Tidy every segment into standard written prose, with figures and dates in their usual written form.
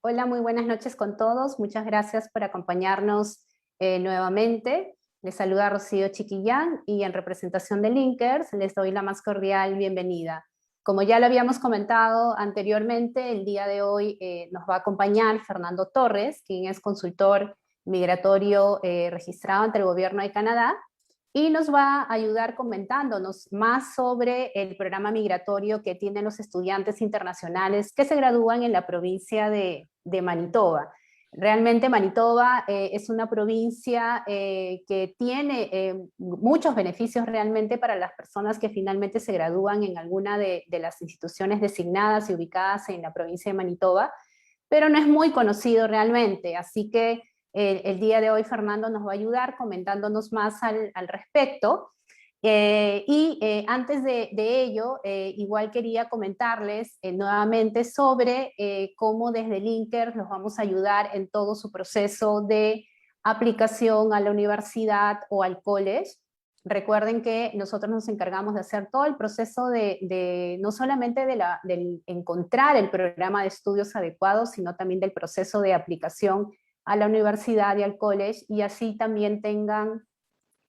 Hola, muy buenas noches con todos. Muchas gracias por acompañarnos nuevamente. Les saluda Rocío Chiquillán y en representación de Linkers les doy la más cordial bienvenida. Como ya lo habíamos comentado anteriormente, el día de hoy nos va a acompañar Fernando Torres, quien es consultor migratorio registrado ante el gobierno de Canadá, y nos va a ayudar comentándonos más sobre el programa migratorio que tienen los estudiantes internacionales que se gradúan en la provincia de Manitoba. Realmente Manitoba es una provincia que tiene muchos beneficios realmente para las personas que finalmente se gradúan en alguna de las instituciones designadas y ubicadas en la provincia de Manitoba, pero no es muy conocido realmente, así que el día de hoy Fernando nos va a ayudar comentándonos más al respecto. Antes de ello, igual quería comentarles nuevamente sobre cómo desde Linker los vamos a ayudar en todo su proceso de aplicación a la universidad o al college. Recuerden que nosotros nos encargamos de hacer todo el proceso no solamente del encontrar el programa de estudios adecuado, sino también del proceso de aplicación a la universidad y al college, y así también tengan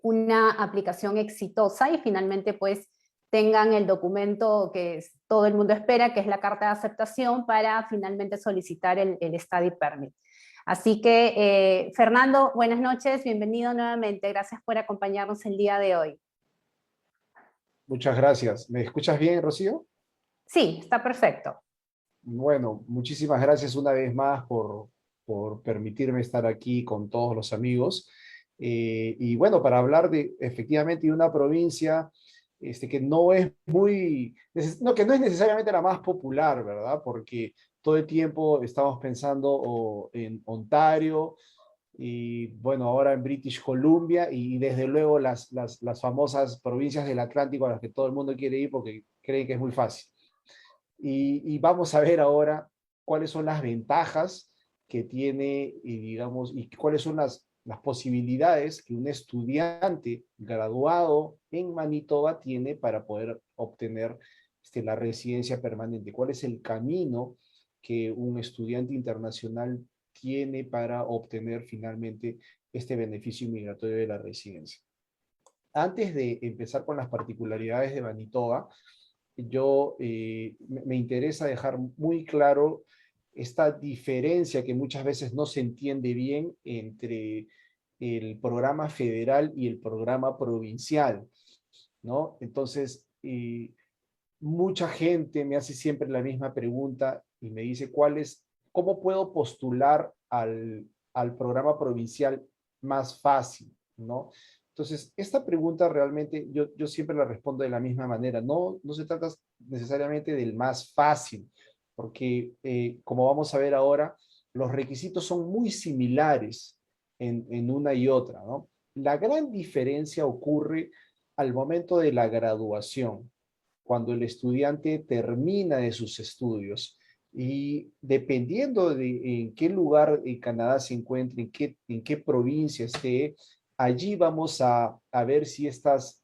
una aplicación exitosa y finalmente pues tengan el documento que todo el mundo espera, que es la carta de aceptación para finalmente solicitar el study permit. Así que, Fernando, buenas noches, bienvenido nuevamente, gracias por acompañarnos el día de hoy. Muchas gracias. ¿Me escuchas bien, Rocío? Sí, está perfecto. Bueno, muchísimas gracias una vez más por permitirme estar aquí con todos los amigos. Y bueno, para hablar de efectivamente de una provincia que no es no, que no es necesariamente la más popular, ¿verdad? Porque todo el tiempo estamos pensando en Ontario y bueno, ahora en British Columbia y desde luego las famosas provincias del Atlántico a las que todo el mundo quiere ir porque creen que es muy fácil. Y vamos a ver ahora cuáles son las ventajas que tiene, y digamos, y cuáles son las posibilidades que un estudiante graduado en Manitoba tiene para poder obtener la residencia permanente. ¿Cuál es el camino que un estudiante internacional tiene para obtener finalmente este beneficio migratorio de la residencia? Antes de empezar con las particularidades de Manitoba, me interesa dejar muy claro esta diferencia que muchas veces no se entiende bien entre el programa federal y el programa provincial, ¿no? Entonces, mucha gente me hace siempre la misma pregunta y me dice, ¿cómo puedo postular al programa provincial más fácil, ¿no? Entonces, esta pregunta realmente yo siempre la respondo de la misma manera. No se trata necesariamente del más fácil, porque como vamos a ver ahora, los requisitos son muy similares en una y otra, ¿no? La gran diferencia ocurre al momento de la graduación, cuando el estudiante termina de sus estudios. Y dependiendo de en qué lugar en Canadá se encuentre, en qué provincia esté, allí vamos a ver si estas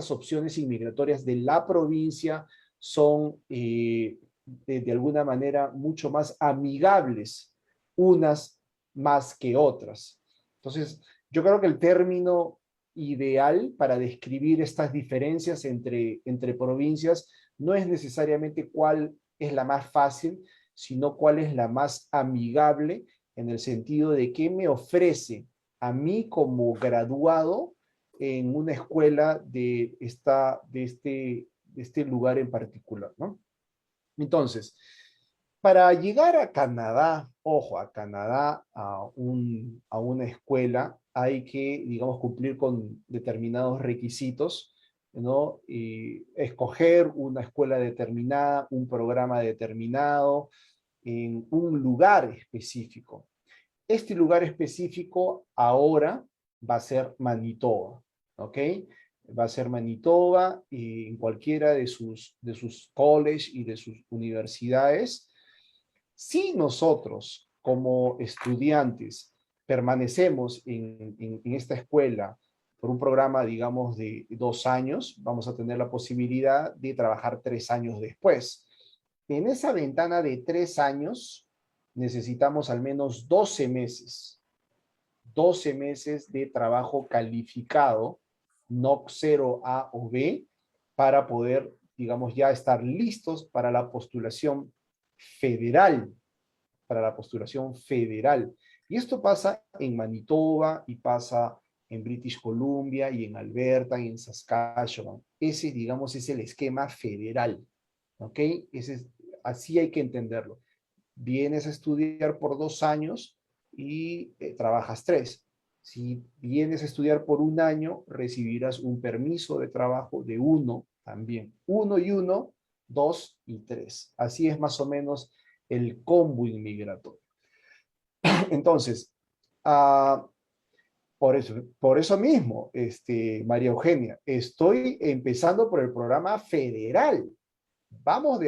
opciones inmigratorias de la provincia son de alguna manera mucho más amigables unas más que otras. Entonces, yo creo que el término ideal para describir estas diferencias entre provincias no es necesariamente cuál es la más fácil, sino cuál es la más amigable en el sentido de qué me ofrece a mí como graduado en una escuela de este lugar en particular, ¿no? Entonces, para llegar a Canadá, ojo, a Canadá, a una escuela, hay que, digamos, cumplir con determinados requisitos, ¿no? Y escoger una escuela determinada, un programa determinado, en un lugar específico. Este lugar específico ahora va a ser Manitoba, ¿ok? Va a ser Manitoba y en cualquiera de sus colleges y de sus universidades. Si nosotros, como estudiantes, permanecemos en esta escuela por un programa, digamos, de 2 años, vamos a tener la posibilidad de trabajar 3 años después. En esa ventana de 3 años, necesitamos al menos 12 meses. 12 meses de trabajo calificado, NOC 0A o B, para poder, digamos, ya estar listos para la postulación federal. Para la postulación federal. Y esto pasa en Manitoba y pasa en British Columbia y en Alberta y en Saskatchewan. Ese, digamos, es el esquema federal. ¿Ok? Así hay que entenderlo. Vienes a estudiar por 2 años y trabajas 3. Si vienes a estudiar por 1 año, recibirás un permiso de trabajo de 1 también. 1 y 1, 2 y 3. Así es más o menos el combo inmigratorio. Entonces, uh, por eso mismo, María Eugenia, estoy empezando por el programa federal. Vamos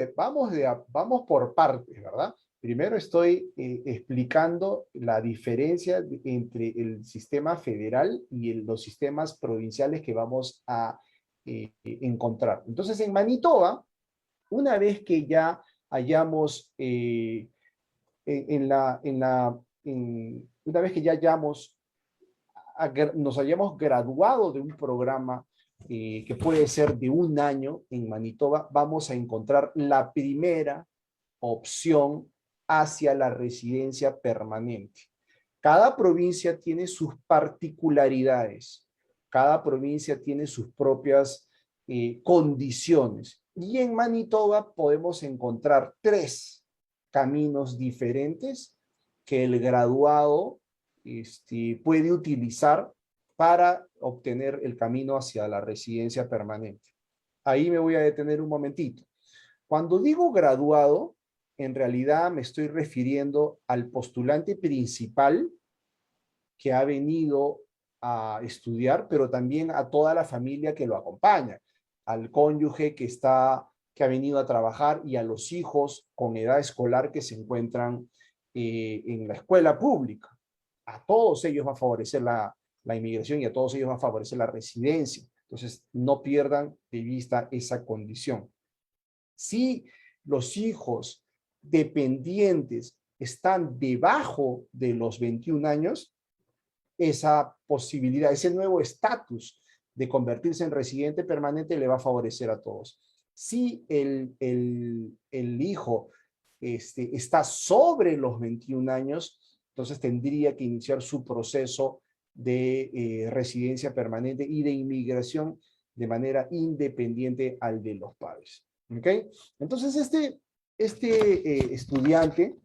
por partes, ¿verdad? Primero estoy explicando la diferencia entre el sistema federal y los sistemas provinciales que vamos a encontrar. Entonces, en Manitoba, una vez que ya hayamos, una vez que ya nos hayamos graduado de un programa que puede ser de 1 año en Manitoba, vamos a encontrar la primera opción hacia la residencia permanente. Cada provincia tiene sus particularidades, cada provincia tiene sus propias condiciones. Y en Manitoba podemos encontrar 3 caminos diferentes que el graduado puede utilizar para obtener el camino hacia la residencia permanente. Ahí me voy a detener un momentito. Cuando digo graduado, en realidad me estoy refiriendo al postulante principal que ha venido a estudiar, pero también a toda la familia que lo acompaña, al cónyuge que ha venido a trabajar y a los hijos con edad escolar que se encuentran en la escuela pública. A todos ellos va a favorecer la inmigración y a todos ellos va a favorecer la residencia. Entonces, no pierdan de vista esa condición. Si los hijos dependientes están debajo de los 21 años, esa posibilidad, ese nuevo estatus de convertirse en residente permanente le va a favorecer a todos. Si el hijo está sobre los 21 años, entonces tendría que iniciar su proceso de residencia permanente y de inmigración de manera independiente al de los padres. ¿Ok? Entonces este estudiante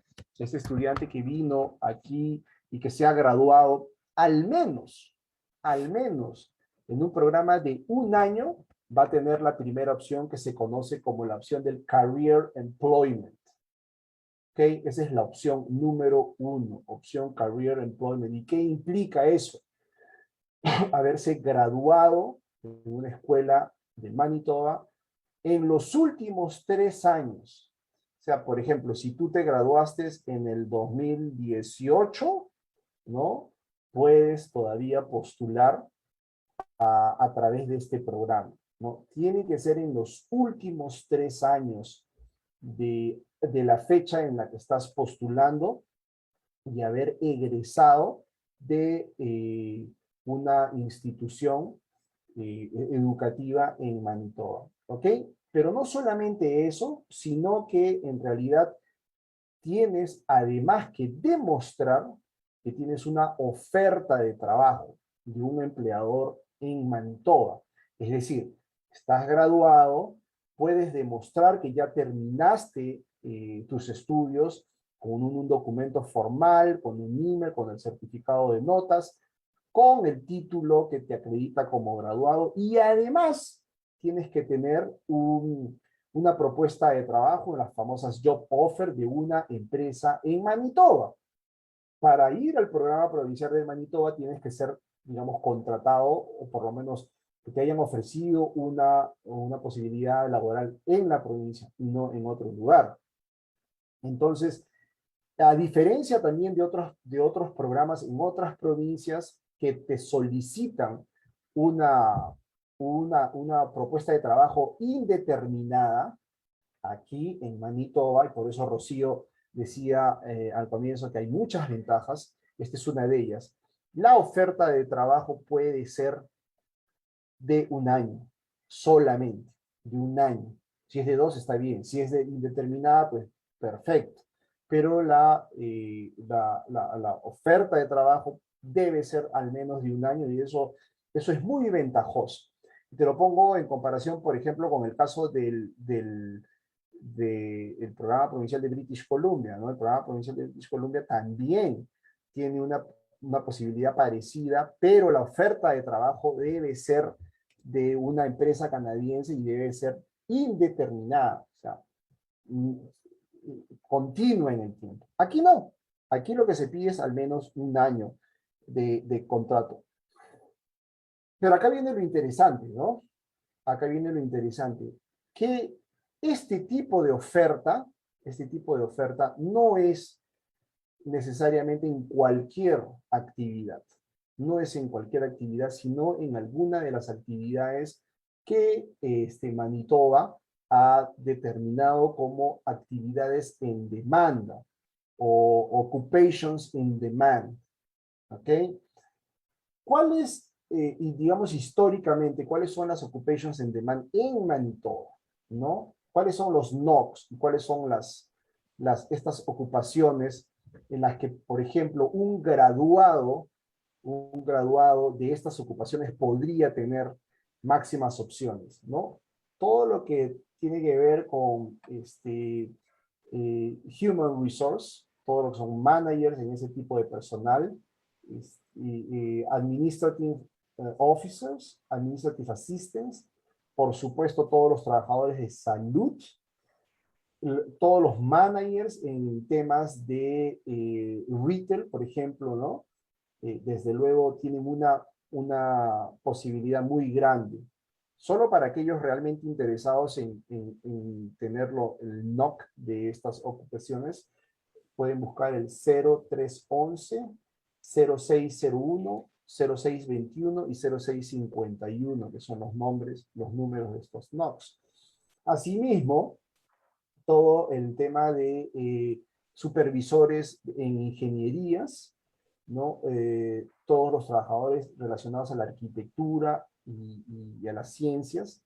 que vino aquí y que se ha graduado al menos en un programa de 1 año, va a tener la primera opción que se conoce como la opción del Career Employment. ¿Ok? Esa es la opción número 1, opción Career Employment. ¿Y qué implica eso? Haberse graduado en una escuela de Manitoba en los últimos 3 años. O sea, por ejemplo, si tú te graduaste en el 2018, ¿no? Puedes todavía postular a través de este programa, ¿no? Tiene que ser en los últimos 3 años de la fecha en la que estás postulando y haber egresado de una institución educativa en Manitoba, ¿ok? Pero no solamente eso, sino que en realidad tienes además que demostrar que tienes una oferta de trabajo de un empleador en Manitoba. Es decir, estás graduado, puedes demostrar que ya terminaste tus estudios con un documento formal, con un email, con el certificado de notas, con el título que te acredita como graduado y además tienes que tener una propuesta de trabajo en las famosas job offer de una empresa en Manitoba. Para ir al programa provincial de Manitoba tienes que ser, digamos, contratado o por lo menos que te hayan ofrecido una posibilidad laboral en la provincia y no en otro lugar. Entonces, a diferencia también de otros programas en otras provincias que te solicitan una propuesta de trabajo indeterminada, aquí en Manitoba, y por eso Rocío decía al comienzo que hay muchas ventajas. Esta es una de ellas. La oferta de trabajo puede ser de un año, solamente, de un año. Si es de 2, está bien. Si es de indeterminada, pues perfecto. Pero la oferta de trabajo debe ser al menos de un año y eso es muy ventajoso. Te lo pongo en comparación, por ejemplo, con el caso del programa provincial de British Columbia, ¿no? El programa provincial de British Columbia también tiene una posibilidad parecida, pero la oferta de trabajo debe ser de una empresa canadiense y debe ser indeterminada, o sea, continua en el tiempo. Aquí no. Aquí lo que se pide es al menos un año de contrato. Pero acá viene lo interesante, ¿no? Acá viene lo interesante, que este tipo de oferta no es necesariamente en cualquier actividad. No es en cualquier actividad, sino en alguna de las actividades que Manitoba ha determinado como actividades en demanda o occupations in demand. ¿Ok? ¿Cuáles, y digamos históricamente, cuáles son las occupations in demand en Manitoba? ¿No? ¿Cuáles son los NOCs? ¿Cuáles son estas ocupaciones en las que, por ejemplo, un graduado de estas ocupaciones podría tener máximas opciones, ¿no? Todo lo que tiene que ver con human resource, todo lo que son managers en ese tipo de personal, administrative officers, administrative assistants, por supuesto todos los trabajadores de salud, todos los managers en temas de retail, por ejemplo, ¿no? Desde luego tienen una posibilidad muy grande. Solo para aquellos realmente interesados en tenerlo, el NOC de estas ocupaciones, pueden buscar el 0311, 0601, 0621 y 0651, que son los números de estos NOCs. Asimismo, todo el tema de supervisores en ingenierías, ¿no? Todos los trabajadores relacionados a la arquitectura y a las ciencias.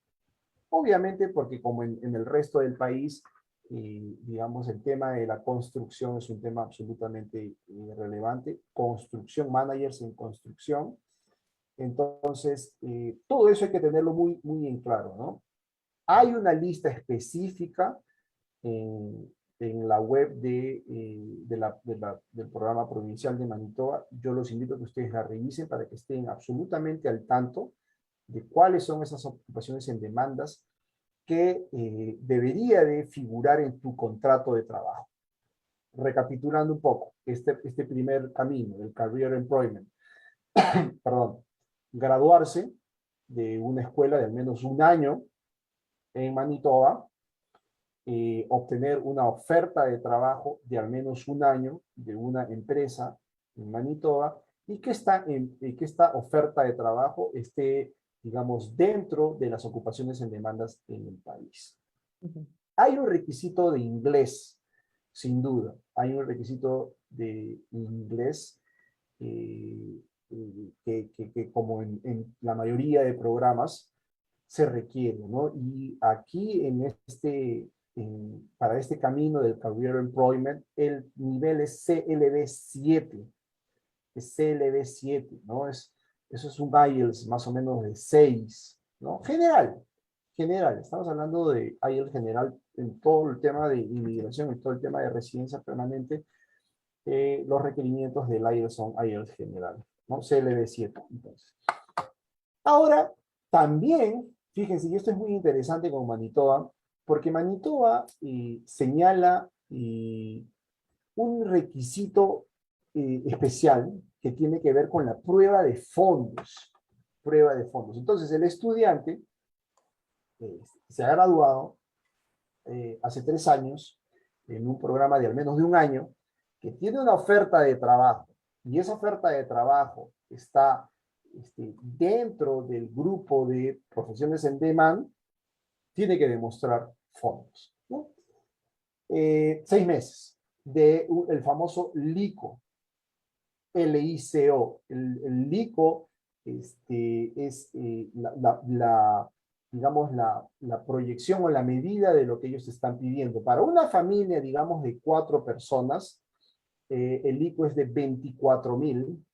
Obviamente porque como en el resto del país, digamos, el tema de la construcción es un tema absolutamente relevante. Construcción, managers en construcción. Entonces, todo eso hay que tenerlo muy, muy en claro, ¿no? Hay una lista específica en la web del programa provincial de Manitoba. Yo los invito a que ustedes la revisen para que estén absolutamente al tanto de cuáles son esas ocupaciones en demandas que debería de figurar en tu contrato de trabajo. Recapitulando un poco, este primer camino, el Career Employment, perdón, graduarse de una escuela de al menos un año en Manitoba, obtener una oferta de trabajo de al menos un año de una empresa en Manitoba y que esta oferta de trabajo esté, digamos, dentro de las ocupaciones en demandas en el país. Hay un requisito de inglés, sin duda. Hay un requisito de inglés que como en la mayoría de programas se requiere, ¿no? Y aquí para este camino del Career Employment, el nivel es CLB7. Es CLB7, ¿no? Eso es un IELTS más o menos de 6, ¿no? General. Estamos hablando de IELTS general en todo el tema de inmigración, en todo el tema de residencia permanente. Los requerimientos del IELTS son IELTS general, ¿no? CLB7, entonces. Ahora, también, fíjense, y esto es muy interesante con Manitoba, porque Manitoba señala un requisito especial que tiene que ver con la prueba de fondos. Prueba de fondos. Entonces, el estudiante se ha graduado hace 3 años en un programa de al menos de un año que tiene una oferta de trabajo y esa oferta de trabajo está dentro del grupo de profesiones en demand, tiene que demostrar fondos, ¿no? 6 meses. el famoso LICO, LICO. El LICO es digamos, la proyección o la medida de lo que ellos están pidiendo. Para una familia, digamos, de 4 personas, el LICO es de 24,000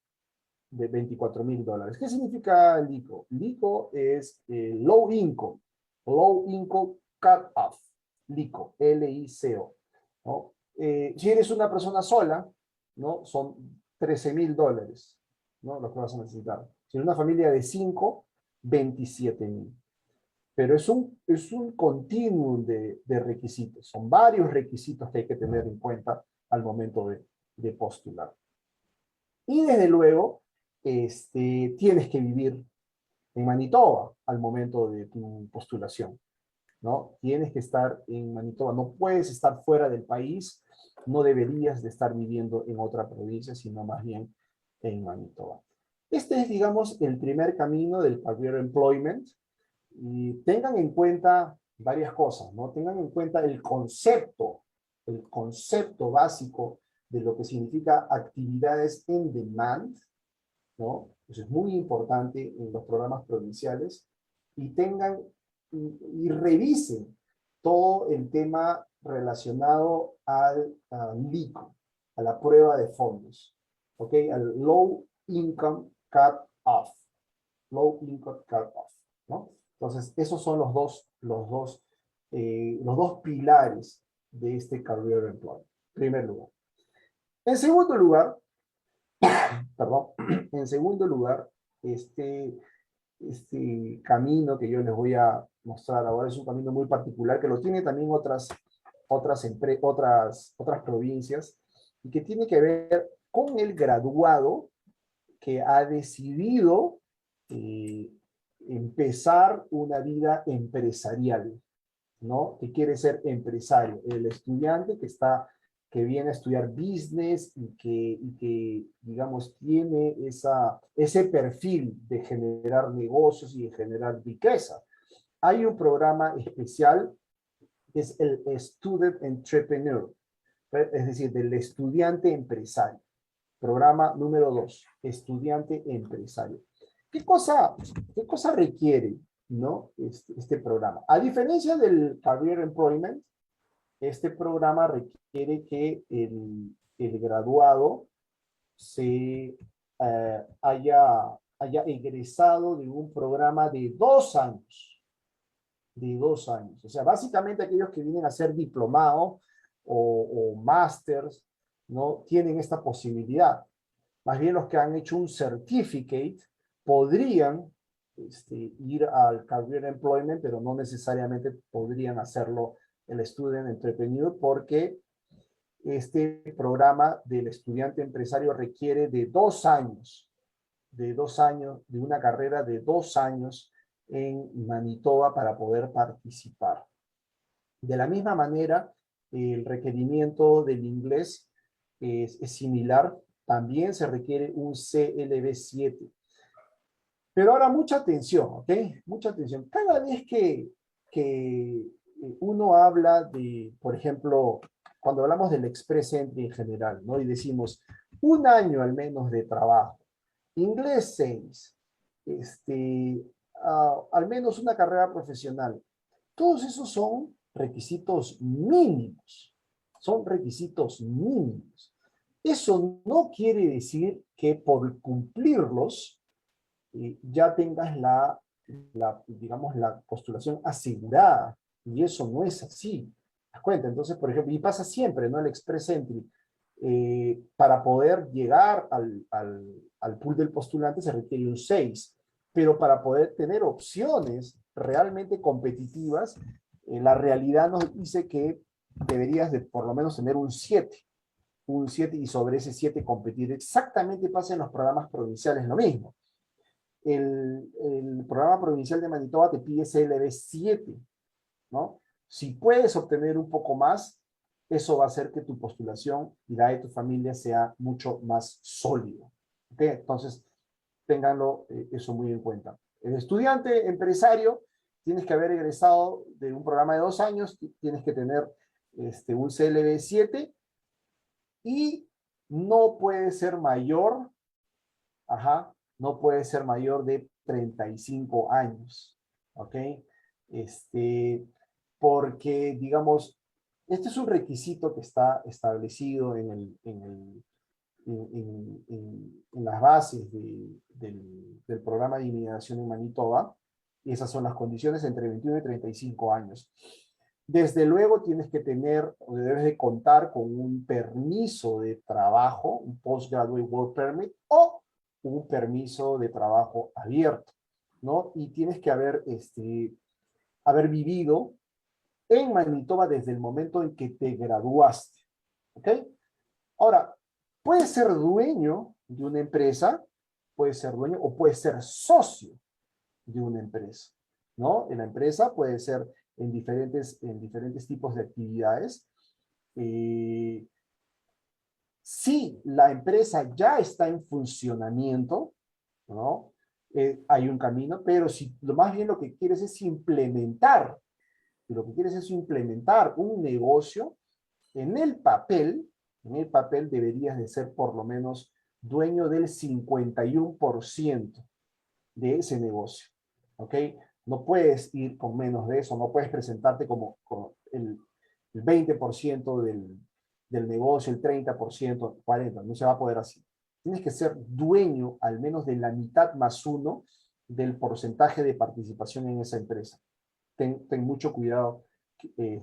dólares. ¿Qué significa LICO? LICO es Low Income Cut Off, LICO, LICO, ¿no? Si eres una persona sola, ¿no? Son 13,000 dólares, ¿no? Lo que vas a necesitar. Si eres una familia de 5, 27,000. Pero es un continuum de requisitos. Son varios requisitos que hay que tener en cuenta al momento de postular. Y desde luego, tienes que vivir en Manitoba al momento de tu postulación, ¿no? Tienes que estar en Manitoba, no puedes estar fuera del país, no deberías de estar viviendo en otra provincia, sino más bien en Manitoba. Este es, digamos, el primer camino del Career Employment. Y tengan en cuenta varias cosas, ¿no? Tengan en cuenta el concepto básico de lo que significa actividades en demand, ¿no? Eso es muy importante en los programas provinciales. Y tengan y revisen todo el tema relacionado al LICO, a la prueba de fondos, ¿ok? Al Low Income Cut Off. Low Income Cut Off, ¿no? Entonces, esos son los dos pilares de este Career Employment. En primer lugar. En segundo lugar, perdón, en segundo lugar, este camino que yo les voy a mostrar ahora es un camino muy particular que lo tiene también otras provincias y que tiene que ver con el graduado que ha decidido empezar una vida empresarial, ¿no? Que quiere ser empresario. El estudiante que viene a estudiar business y que digamos, tiene ese perfil de generar negocios y de generar riqueza. Hay un programa especial, que es el Student Entrepreneur, es decir, del estudiante empresario. Programa número 2, estudiante empresario. ¿Qué cosa requiere, ¿no? este programa? A diferencia del Career Employment, este programa requiere que el graduado haya egresado de un programa de 2 años. De 2 años. O sea, básicamente aquellos que vienen a ser diplomados o másters, ¿no? Tienen esta posibilidad. Más bien los que han hecho un certificate podrían ir al Career Employment, pero no necesariamente podrían hacerlo el Student Entrepreneur, porque este programa del estudiante empresario requiere de 2 años, de una carrera de 2 años en Manitoba para poder participar. De la misma manera, el requerimiento del inglés es similar. También se requiere un CLB7. Pero ahora mucha atención, ¿ok? Mucha atención. Cada vez que uno habla de, por ejemplo, cuando hablamos del Express Entry en general, ¿no? Y decimos, 1 año al menos de trabajo, inglés 6, al menos una carrera profesional. Todos esos son requisitos mínimos. Son requisitos mínimos. Eso no quiere decir que por cumplirlos ya tengas digamos, la postulación asegurada. Y eso no es así. ¿Te das cuenta? Entonces, por ejemplo, y pasa siempre, ¿no? El Express Entry. Para poder llegar al pool del postulante se requiere un 6. Pero para poder tener opciones realmente competitivas, la realidad nos dice que deberías de por lo menos tener un 7. Un 7 y sobre ese 7 competir. Exactamente pasa en los programas provinciales lo mismo. El programa provincial de Manitoba te pide CLB 7, ¿no? Si puedes obtener un poco más, eso va a hacer que tu postulación y la de tu familia sea mucho más sólido. ¿Okay? Entonces, ténganlo eso muy en cuenta. El estudiante empresario, tienes que haber egresado de un programa de 2 años, tienes que tener un CLB 7 y no puede ser mayor, no puede ser mayor de 35 años, ¿ok? Porque, digamos, este es un requisito que está establecido en las bases del programa de inmigración en Manitoba, y esas son las condiciones entre 21 y 35 años. Desde luego tienes que tener, o debes de contar con un permiso de trabajo, un Postgraduate Work Permit, o un permiso de trabajo abierto, ¿no? Y tienes que haber vivido en Manitoba desde el momento en que te graduaste, ¿ok? Ahora, puedes ser dueño de una empresa, puedes ser dueño o puedes ser socio de una empresa, ¿no? En la empresa puede ser en diferentes tipos de actividades. Si la empresa ya está en funcionamiento, ¿no? Hay un camino, pero si más bien lo que quieres es implementar, y lo que quieres es implementar un negocio, en el papel deberías de ser por lo menos dueño del 51% de ese negocio, ¿ok? No puedes ir con menos de eso, no puedes presentarte como el 20% del negocio, el 30%, 40%, no se va a poder así. Tienes que ser dueño al menos de la mitad más uno del porcentaje de participación en esa empresa. Ten mucho cuidado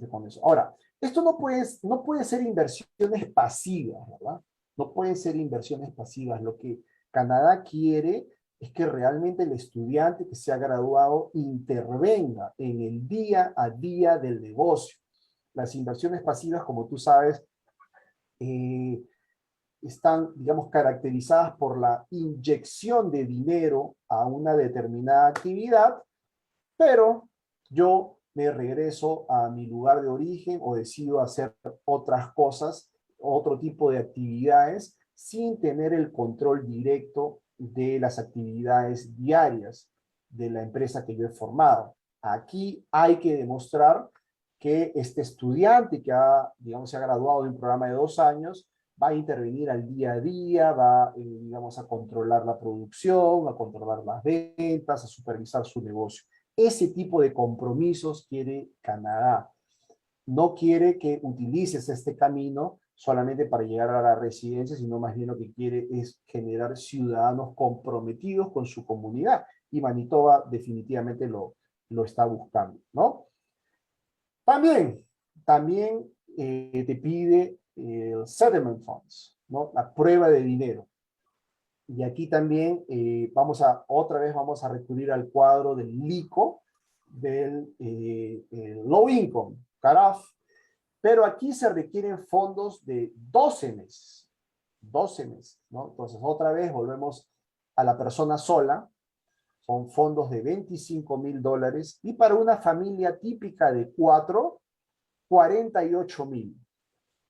con eso. Ahora, esto no puede ser inversiones pasivas, ¿verdad? No pueden ser inversiones pasivas. Lo que Canadá quiere es que realmente el estudiante que se ha graduado intervenga en el día a día del negocio. Las inversiones pasivas, como tú sabes, están, digamos, caracterizadas por la inyección de dinero a una determinada actividad, pero yo me regreso a mi lugar de origen o decido hacer otras cosas, otro tipo de actividades, sin tener el control directo de las actividades diarias de la empresa que yo he formado. Aquí hay que demostrar que este estudiante que digamos, se ha graduado de un programa de 2 años, va a intervenir al día a día, va, digamos, a controlar la producción, a controlar las ventas, a supervisar su negocio. Ese tipo de compromisos quiere Canadá. No quiere que utilices este camino solamente para llegar a la residencia, sino más bien lo que quiere es generar ciudadanos comprometidos con su comunidad. Y Manitoba definitivamente lo está buscando, ¿no? También te pide el settlement funds, ¿no? La prueba de dinero. Y aquí también otra vez vamos a recurrir al cuadro del LICO, del Low Income, CARAF, pero aquí se requieren fondos de 12 meses, 12 meses, ¿no? Entonces otra vez volvemos a la persona sola, son fondos de $25,000 y para una familia típica de 4, 48,000,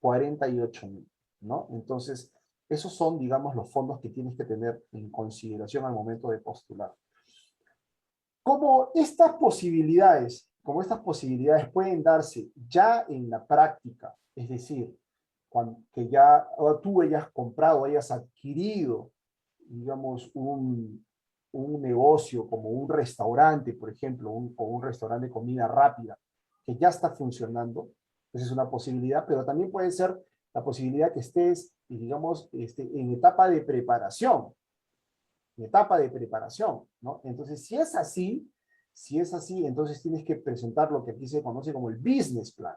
48,000, ¿no? Entonces, esos son, digamos, los fondos que tienes que tener en consideración al momento de postular. Como estas posibilidades pueden darse ya en la práctica, es decir, que ya tú hayas comprado, hayas adquirido, digamos, un negocio como un restaurante, por ejemplo, o un restaurante de comida rápida, que ya está funcionando, esa es una posibilidad, pero también puede ser la posibilidad que estés, digamos, en etapa de preparación, ¿no? Entonces, si es así, entonces tienes que presentar lo que aquí se conoce como el business plan,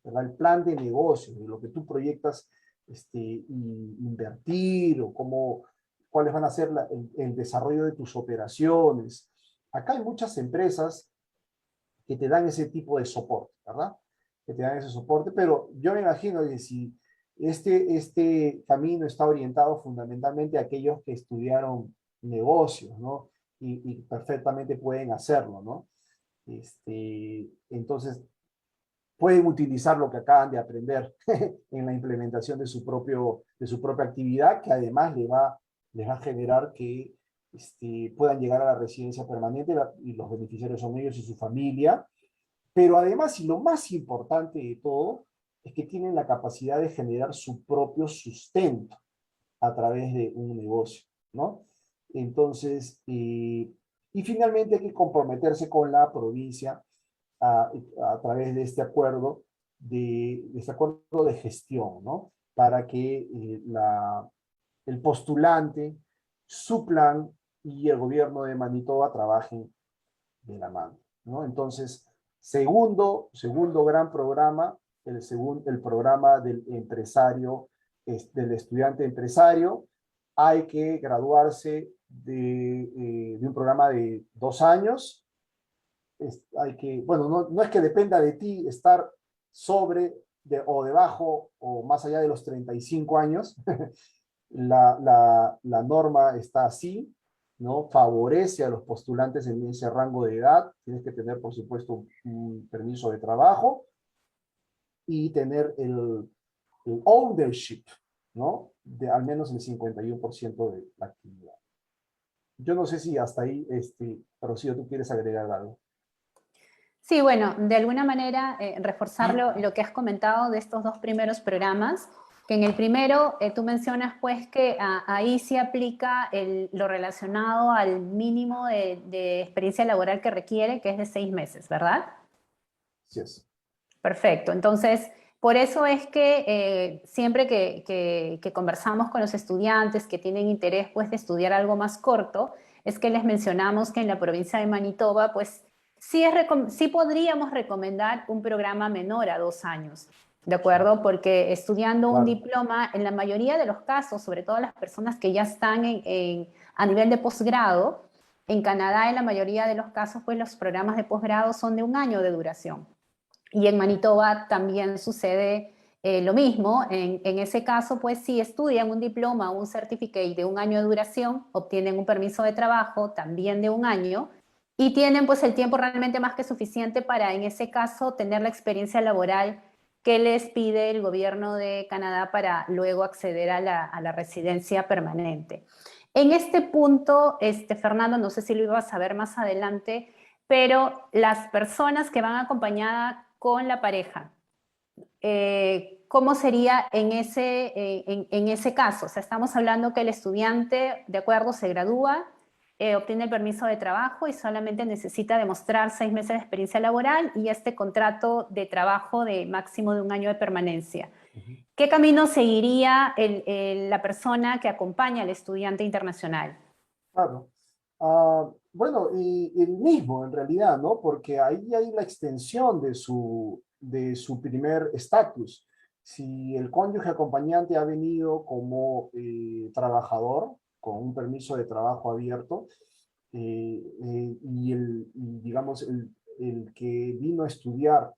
¿verdad? El plan de negocio, de lo que tú proyectas invertir o cuáles van a ser el desarrollo de tus operaciones. Acá hay muchas empresas que te dan ese tipo de soporte, ¿verdad? Que te dan ese soporte, pero yo me imagino que si este camino está orientado fundamentalmente a aquellos que estudiaron negocios, ¿no? Y perfectamente pueden hacerlo, ¿no? Entonces, pueden utilizar lo que acaban de aprender en la implementación de su propia actividad, que además les va a generar que puedan llegar a la residencia permanente y los beneficiarios son ellos y su familia. Pero además, y lo más importante de todo, es que tienen la capacidad de generar su propio sustento a través de un negocio, ¿no? Entonces, y finalmente hay que comprometerse con la provincia a través de este acuerdo de gestión, ¿no? Para que el postulante, su plan y el gobierno de Manitoba trabajen de la mano, ¿no? Entonces, segundo gran programa, el programa del empresario, del estudiante empresario. Hay que graduarse de un programa de 2 años. Bueno, no es que dependa de ti estar o debajo o más allá de los 35 años. La norma está así, ¿no? Favorece a los postulantes en ese rango de edad. Tienes que tener, por supuesto, un permiso de trabajo y tener el ownership, ¿no? De al menos el 51% de la actividad. Yo no sé si hasta ahí, Rocío, tú quieres agregar algo. Sí, bueno, de alguna manera reforzar lo que has comentado de estos dos primeros programas, que en el primero tú mencionas pues que ahí sí aplica lo relacionado al mínimo de experiencia laboral que requiere, que es de 6 meses, ¿verdad? Sí es. Perfecto, entonces por eso es que siempre que conversamos con los estudiantes que tienen interés pues de estudiar algo más corto, es que les mencionamos que en la provincia de Manitoba pues sí podríamos recomendar un programa menor a 2 años, ¿de acuerdo? Porque estudiando un Claro. diploma, en la mayoría de los casos, sobre todo las personas que ya están a nivel de posgrado, en Canadá en la mayoría de los casos pues los programas de posgrado son de 1 año de duración. Y en Manitoba también sucede lo mismo. En ese caso, pues si estudian un diploma o un certificate de 1 año de duración, obtienen un permiso de trabajo también de 1 año y tienen pues el tiempo realmente más que suficiente para en ese caso tener la experiencia laboral que les pide el gobierno de Canadá para luego acceder a la residencia permanente. En este punto, Fernando, no sé si lo ibas a ver más adelante, pero las personas que van acompañadas con la pareja, ¿cómo sería en ese caso? O sea, estamos hablando que el estudiante, de acuerdo, se gradúa, obtiene el permiso de trabajo y solamente necesita demostrar 6 meses de experiencia laboral y este contrato de trabajo de máximo de 1 año de permanencia. ¿Qué camino seguiría la persona que acompaña al estudiante internacional? Claro. Bueno, y el mismo en realidad, ¿no? Porque ahí hay la extensión de su primer estatus. Si el cónyuge acompañante ha venido como trabajador, con un permiso de trabajo abierto, y digamos, el que vino a estudiar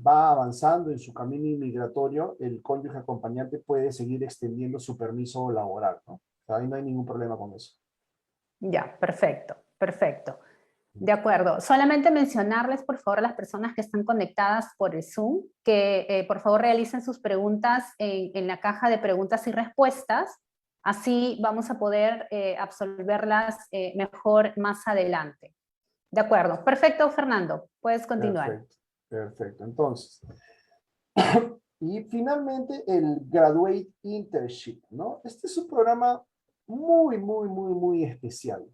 va avanzando en su camino inmigratorio, el cónyuge acompañante puede seguir extendiendo su permiso laboral, ¿no? O sea, ahí no hay ningún problema con eso. Ya, perfecto, perfecto. De acuerdo. Solamente mencionarles, por favor, a las personas que están conectadas por el Zoom, que por favor realicen sus preguntas en la caja de preguntas y respuestas. Así vamos a poder absolverlas mejor más adelante. De acuerdo. Perfecto, Fernando. Puedes continuar. Perfecto, perfecto. Entonces, y finalmente el Graduate Internship, ¿no? Este es un programa muy especial,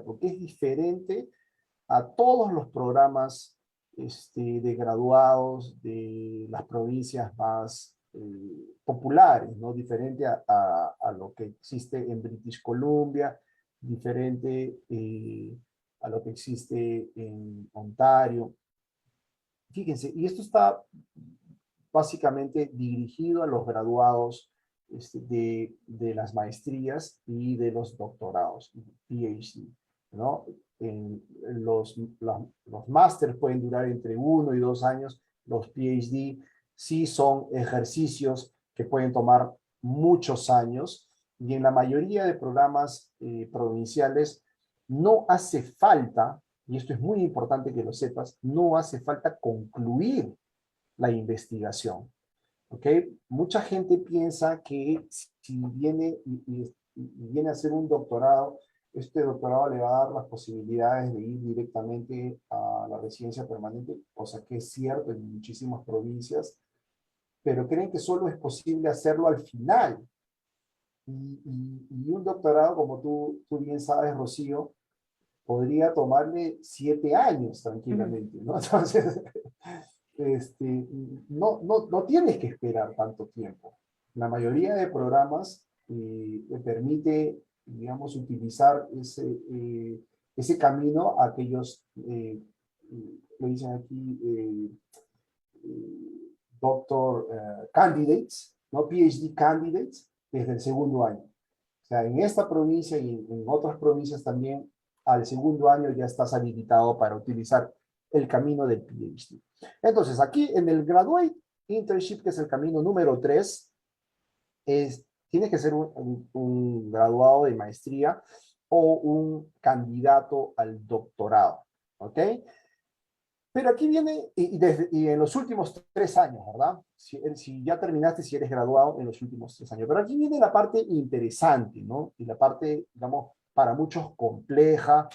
porque es diferente a todos los programas de graduados de las provincias más populares, ¿no? Diferente a lo que existe en British Columbia, diferente a lo que existe en Ontario. Fíjense, y esto está básicamente dirigido a los graduados de las maestrías y de los doctorados, PhD, ¿no? Los másteres pueden durar entre 1 y 2 años, los PhD sí son ejercicios que pueden tomar muchos años, y en la mayoría de programas provinciales no hace falta, y esto es muy importante que lo sepas, no hace falta concluir la investigación. ¿Ok? Mucha gente piensa que si viene a hacer un doctorado, este doctorado le va a dar las posibilidades de ir directamente a la residencia permanente, cosa que es cierto en muchísimas provincias, pero creen que solo es posible hacerlo al final. Y un doctorado, como tú bien sabes, Rocío, podría tomarle 7 años Ujú. tranquilamente, ¿no? Entonces, no tienes que esperar tanto tiempo. La mayoría de programas te permite, digamos, utilizar ese camino a aquellos, le dicen aquí, doctor candidates, ¿no? PhD candidates, desde el segundo año. O sea, en esta provincia y en otras provincias también, al segundo año ya estás habilitado para utilizar el camino del PhD. Entonces, aquí en el Graduate Internship, que es el camino número 3, tienes que ser un graduado de maestría o un candidato al doctorado, ¿ok? Pero aquí viene, y en los últimos 3 años, ¿verdad? Si ya terminaste, si eres graduado en los últimos 3 años. Pero aquí viene la parte interesante, ¿no? Y la parte, digamos, para muchos compleja,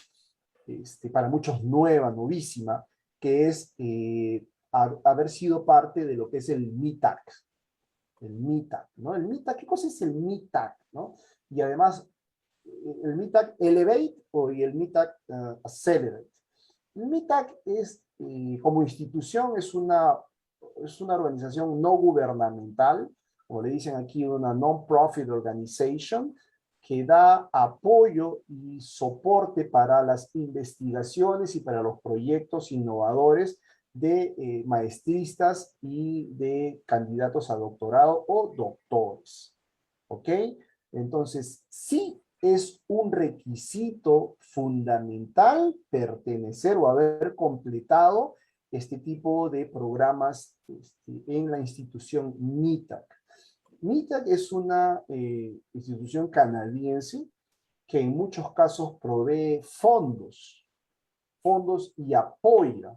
para muchos nueva, novísima, que es haber sido parte de lo que es el MITAC. El MITAC, ¿no? El MITAC, ¿qué cosa es el MITAC, ¿no? Y además, el MITAC Elevate y el MITAC Accelerate. El MITAC es, como institución, es una organización no gubernamental, como le dicen aquí, una non-profit organization, que da apoyo y soporte para las investigaciones y para los proyectos innovadores de maestristas y de candidatos a doctorado o doctores. ¿Ok? Entonces, sí es un requisito fundamental pertenecer o haber completado este tipo de programas en la institución MITAC. MITAC es una institución canadiense que en muchos casos provee fondos y apoya,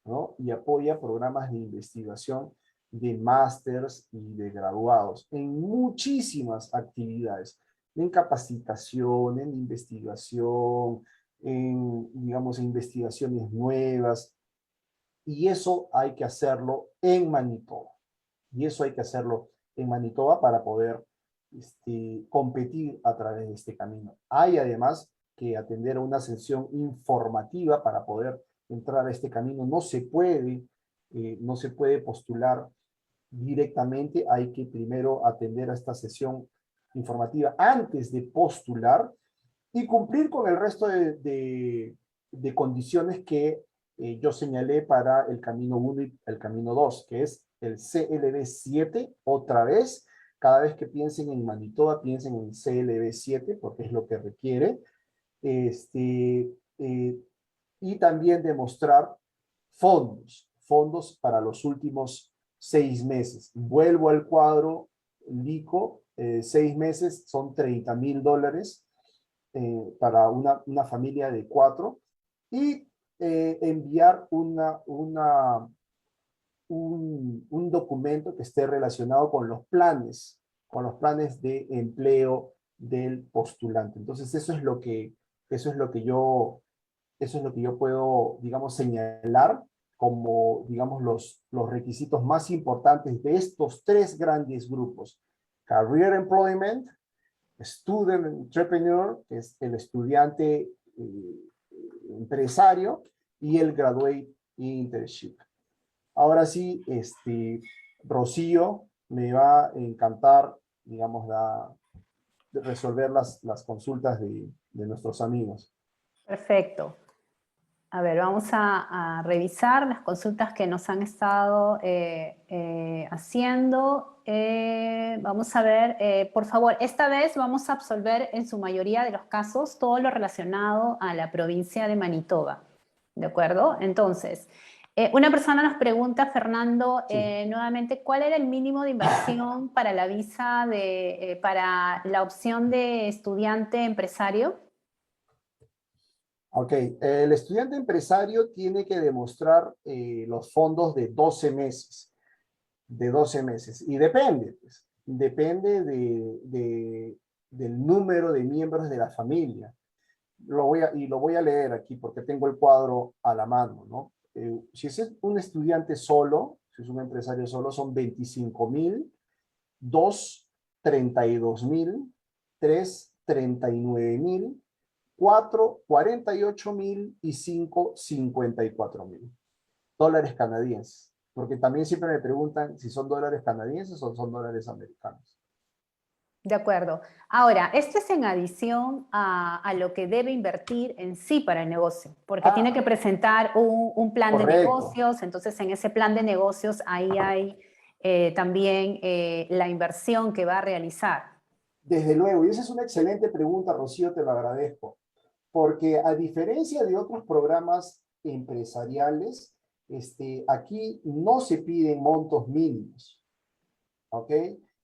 ¿no? Y apoya programas de investigación de másters y de graduados en muchísimas actividades, en capacitación, en investigación, digamos, en investigaciones nuevas, y eso hay que hacerlo en Manitoba. Y eso hay que hacerlo en Manitoba para poder competir a través de este camino. Hay además que atender a una sesión informativa para poder entrar a este camino. No se puede postular directamente, hay que primero atender a esta sesión informativa antes de postular y cumplir con el resto de condiciones que yo señalé para el camino 1 y el camino 2, que es el CLB7, otra vez, cada vez que piensen en Manitoba, piensen en CLB7, porque es lo que requiere, este, eh, y también demostrar fondos para los últimos 6 meses. Vuelvo al cuadro LICO, 6 meses son $30,000 para una familia de 4, y enviar un documento que esté relacionado con los planes de empleo del postulante. Entonces, eso es lo que yo puedo, digamos, señalar como, digamos, los requisitos más importantes de estos 3 grandes grupos: Career Employment, Student Entrepreneur, que es el estudiante empresario, y el Graduate Internship. Ahora sí, Rocío, me va a encantar, digamos, resolver las consultas de nuestros amigos. Perfecto. A ver, vamos a revisar las consultas que nos han estado haciendo. Vamos a ver, por favor, esta vez vamos a absolver en su mayoría de los casos todo lo relacionado a la provincia de Manitoba. ¿De acuerdo? Entonces, una persona nos pregunta, Fernando, Sí. nuevamente, ¿cuál era el mínimo de inversión para la visa para la opción de estudiante empresario? Ok, el estudiante empresario tiene que demostrar los fondos de 12 meses. Y depende, pues, depende del número de miembros de la familia. Lo voy a leer aquí porque tengo el cuadro a la mano, ¿no? Si es un estudiante solo, si es un empresario solo, son 25.000, 2, 32.000, 3, 39.000, 4, 48.000 y 5, 54.000 dólares canadienses. Porque también siempre me preguntan si son dólares canadienses o son dólares americanos. De acuerdo. Ahora, esto es en adición a lo que debe invertir en sí para el negocio, porque tiene que presentar un plan de correcto. negocios, entonces en ese plan de negocios ahí hay también la inversión que va a realizar. Desde luego, y esa es una excelente pregunta, Rocío, te lo agradezco, porque a diferencia de otros programas empresariales, aquí no se piden montos mínimos, ¿ok?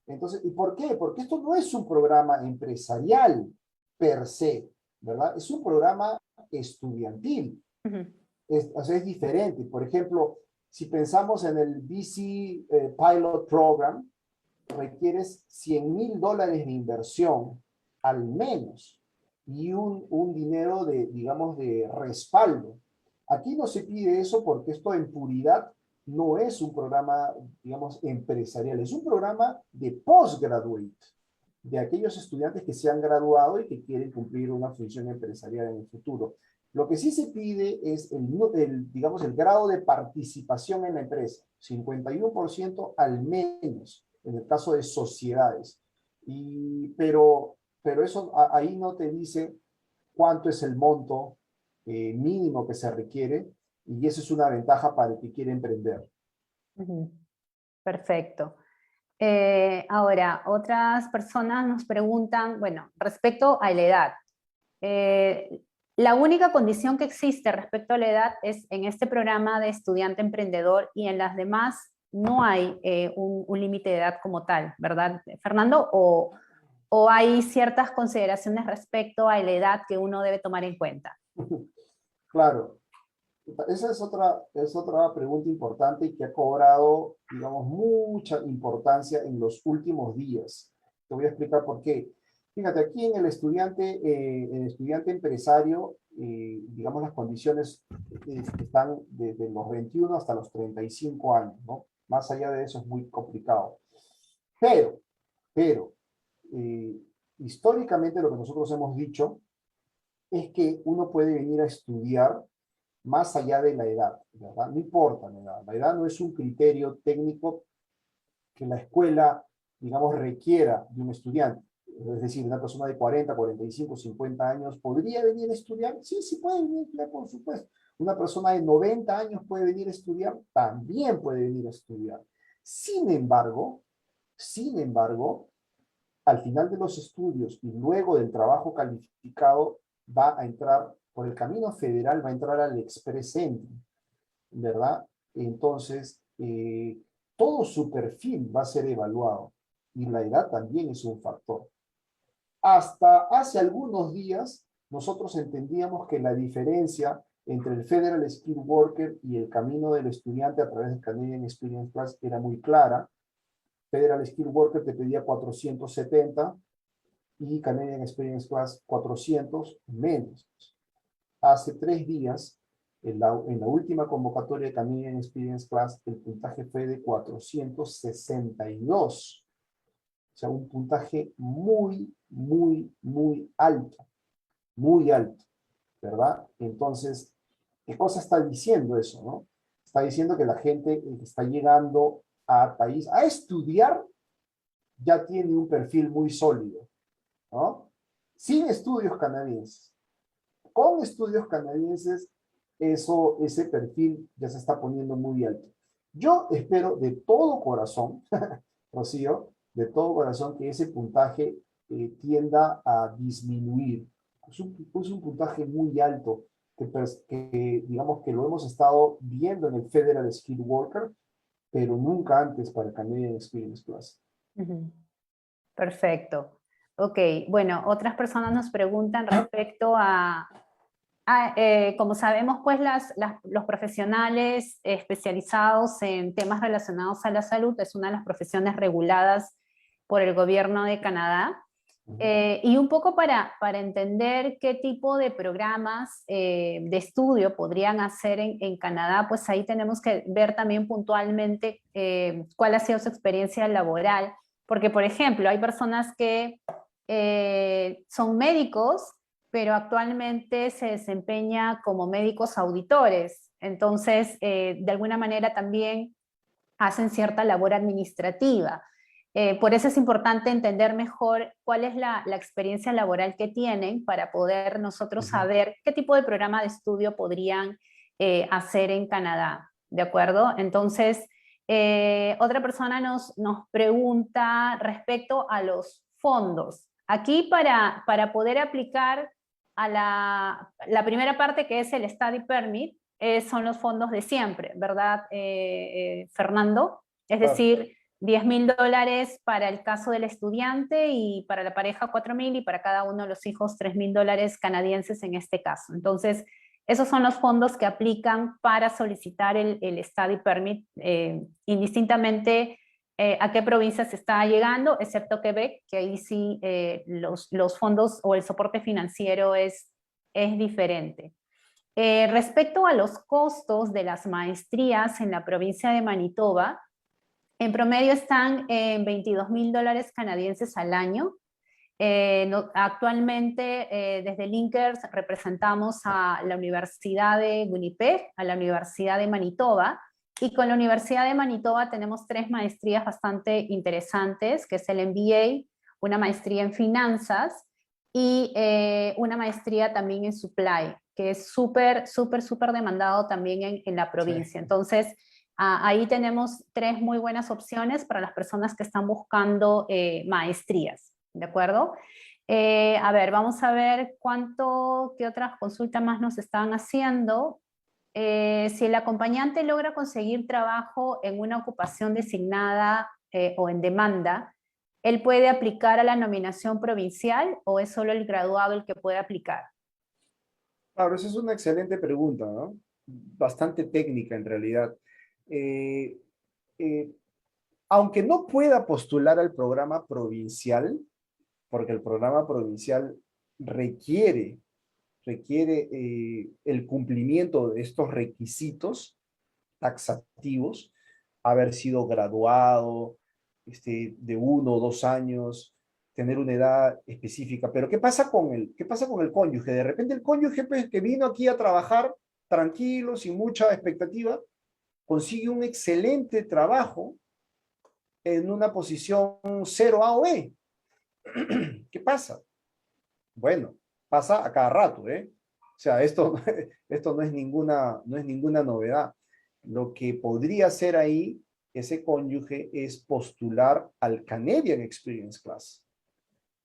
Entonces, ¿y por qué? Porque esto no es un programa empresarial per se, ¿verdad? Es un programa estudiantil. O sea, es diferente. Por ejemplo, si pensamos en el BC Pilot Program, requieres $100,000 de inversión al menos y un dinero de, digamos, de respaldo. Aquí no se pide eso porque esto en puridad no es un programa, digamos, empresarial, es un programa de postgraduate, de aquellos estudiantes que se han graduado y que quieren cumplir una función empresarial en el futuro. Lo que sí se pide es digamos, el grado de participación en la empresa, 51% al menos, en el caso de sociedades. Pero eso ahí no te dice cuánto es el monto mínimo que se requiere, y eso es una ventaja para el que quiere emprender. Perfecto. Ahora, otras personas nos preguntan, bueno, respecto a la edad. La única condición que existe respecto a la edad es en este programa de estudiante emprendedor, y en las demás no hay un límite de edad como tal, ¿verdad, Fernando? ¿O hay ciertas consideraciones respecto a la edad que uno debe tomar en cuenta? Claro. Esa es otra pregunta importante y que ha cobrado, digamos, mucha importancia en los últimos días. Te voy a explicar por qué. Fíjate, aquí en el estudiante empresario, digamos, las condiciones están desde los 21 hasta los 35 años, ¿no? Más allá de eso es muy complicado. Pero, históricamente lo que nosotros hemos dicho es que uno puede venir a estudiar más allá de la edad, ¿verdad? No importa la edad. La edad no es un criterio técnico que la escuela, digamos, requiera de un estudiante. Es decir, una persona de 40, 45, 50 años, ¿podría venir a estudiar? Sí, sí puede venir a estudiar, por supuesto. Una persona de 90 años puede venir a estudiar, también puede venir a estudiar. Sin embargo, al final de los estudios y luego del trabajo calificado, va a entrar por el camino federal, va a entrar al Express Entry, ¿verdad? Entonces, todo su perfil va a ser evaluado, y la edad también es un factor. Hasta hace algunos días, nosotros entendíamos que la diferencia entre el Federal Skilled Worker y el camino del estudiante a través del Canadian Experience Class era muy clara. Federal Skilled Worker te pedía 470 y Canadian Experience Class 400 menos. Hace 3 días, en la última convocatoria de Canadian Experience Class, el puntaje fue de 462. O sea, un puntaje muy, muy, muy alto. Muy alto, ¿verdad? Entonces, ¿qué cosa está diciendo eso, no? Está diciendo que la gente que está llegando al país a estudiar ya tiene un perfil muy sólido, ¿no? Sin estudios canadienses. Con estudios canadienses, ese perfil ya se está poniendo muy alto. Yo espero de todo corazón, Rocío, de todo corazón, que ese puntaje tienda a disminuir. Es un puntaje muy alto que digamos que lo hemos estado viendo en el Federal Skilled Worker, pero nunca antes para el Canadian Experience Plus. Perfecto. Ok, bueno, otras personas nos preguntan respecto como sabemos, pues los profesionales especializados en temas relacionados a la salud es una de las profesiones reguladas por el gobierno de Canadá. Y un poco para entender qué tipo de programas de estudio podrían hacer en Canadá, pues ahí tenemos que ver también puntualmente cuál ha sido su experiencia laboral, porque por ejemplo hay personas que son médicos, pero actualmente se desempeña como médicos auditores, entonces de alguna manera también hacen cierta labor administrativa. Por eso es importante entender mejor cuál es la experiencia laboral que tienen para poder nosotros saber qué tipo de programa de estudio podrían hacer en Canadá, ¿de acuerdo? Entonces, otra persona nos pregunta respecto a los fondos. Aquí para poder aplicar a la primera parte que es el Study Permit, son los fondos de siempre, ¿verdad, Fernando? Es Claro. decir, $10,000 para el caso del estudiante y para la pareja 4,000 y para cada uno de los hijos $3,000 canadienses en este caso. Entonces, esos son los fondos que aplican para solicitar el Study Permit, indistintamente a qué provincia se está llegando, excepto Quebec, que ahí sí los fondos o el soporte financiero es diferente. Respecto a los costos de las maestrías en la provincia de Manitoba, en promedio están en $22,000 canadienses al año. Actualmente, desde Linkers representamos a la Universidad de Winnipeg, a la Universidad de Manitoba, y con la Universidad de Manitoba tenemos 3 maestrías bastante interesantes, que es el MBA, una maestría en finanzas y una maestría también en supply, que es súper, súper, súper demandado también en la Sí. provincia. Entonces, ahí tenemos 3 muy buenas opciones para las personas que están buscando maestrías, ¿de acuerdo? A ver, vamos a ver qué otras consultas más nos están haciendo. Si el acompañante logra conseguir trabajo en una ocupación designada o en demanda, ¿él puede aplicar a la nominación provincial o es solo el graduado el que puede aplicar? Claro, esa es una excelente pregunta, ¿no? Bastante técnica en realidad. Eh, eh, Aunque no pueda postular al programa provincial, porque el programa provincial requiere, el cumplimiento de estos requisitos taxativos, haber sido graduado de 1 o 2 años, tener una edad específica. Pero qué pasa con el cónyuge? De repente el cónyuge pues, que vino aquí a trabajar tranquilo, sin mucha expectativa, consigue un excelente trabajo en una posición 0A o B. ¿Qué pasa? Bueno, pasa a cada rato, ¿eh? O sea, esto no es ninguna novedad. Lo que podría hacer ahí ese cónyuge es postular al Canadian Experience Class,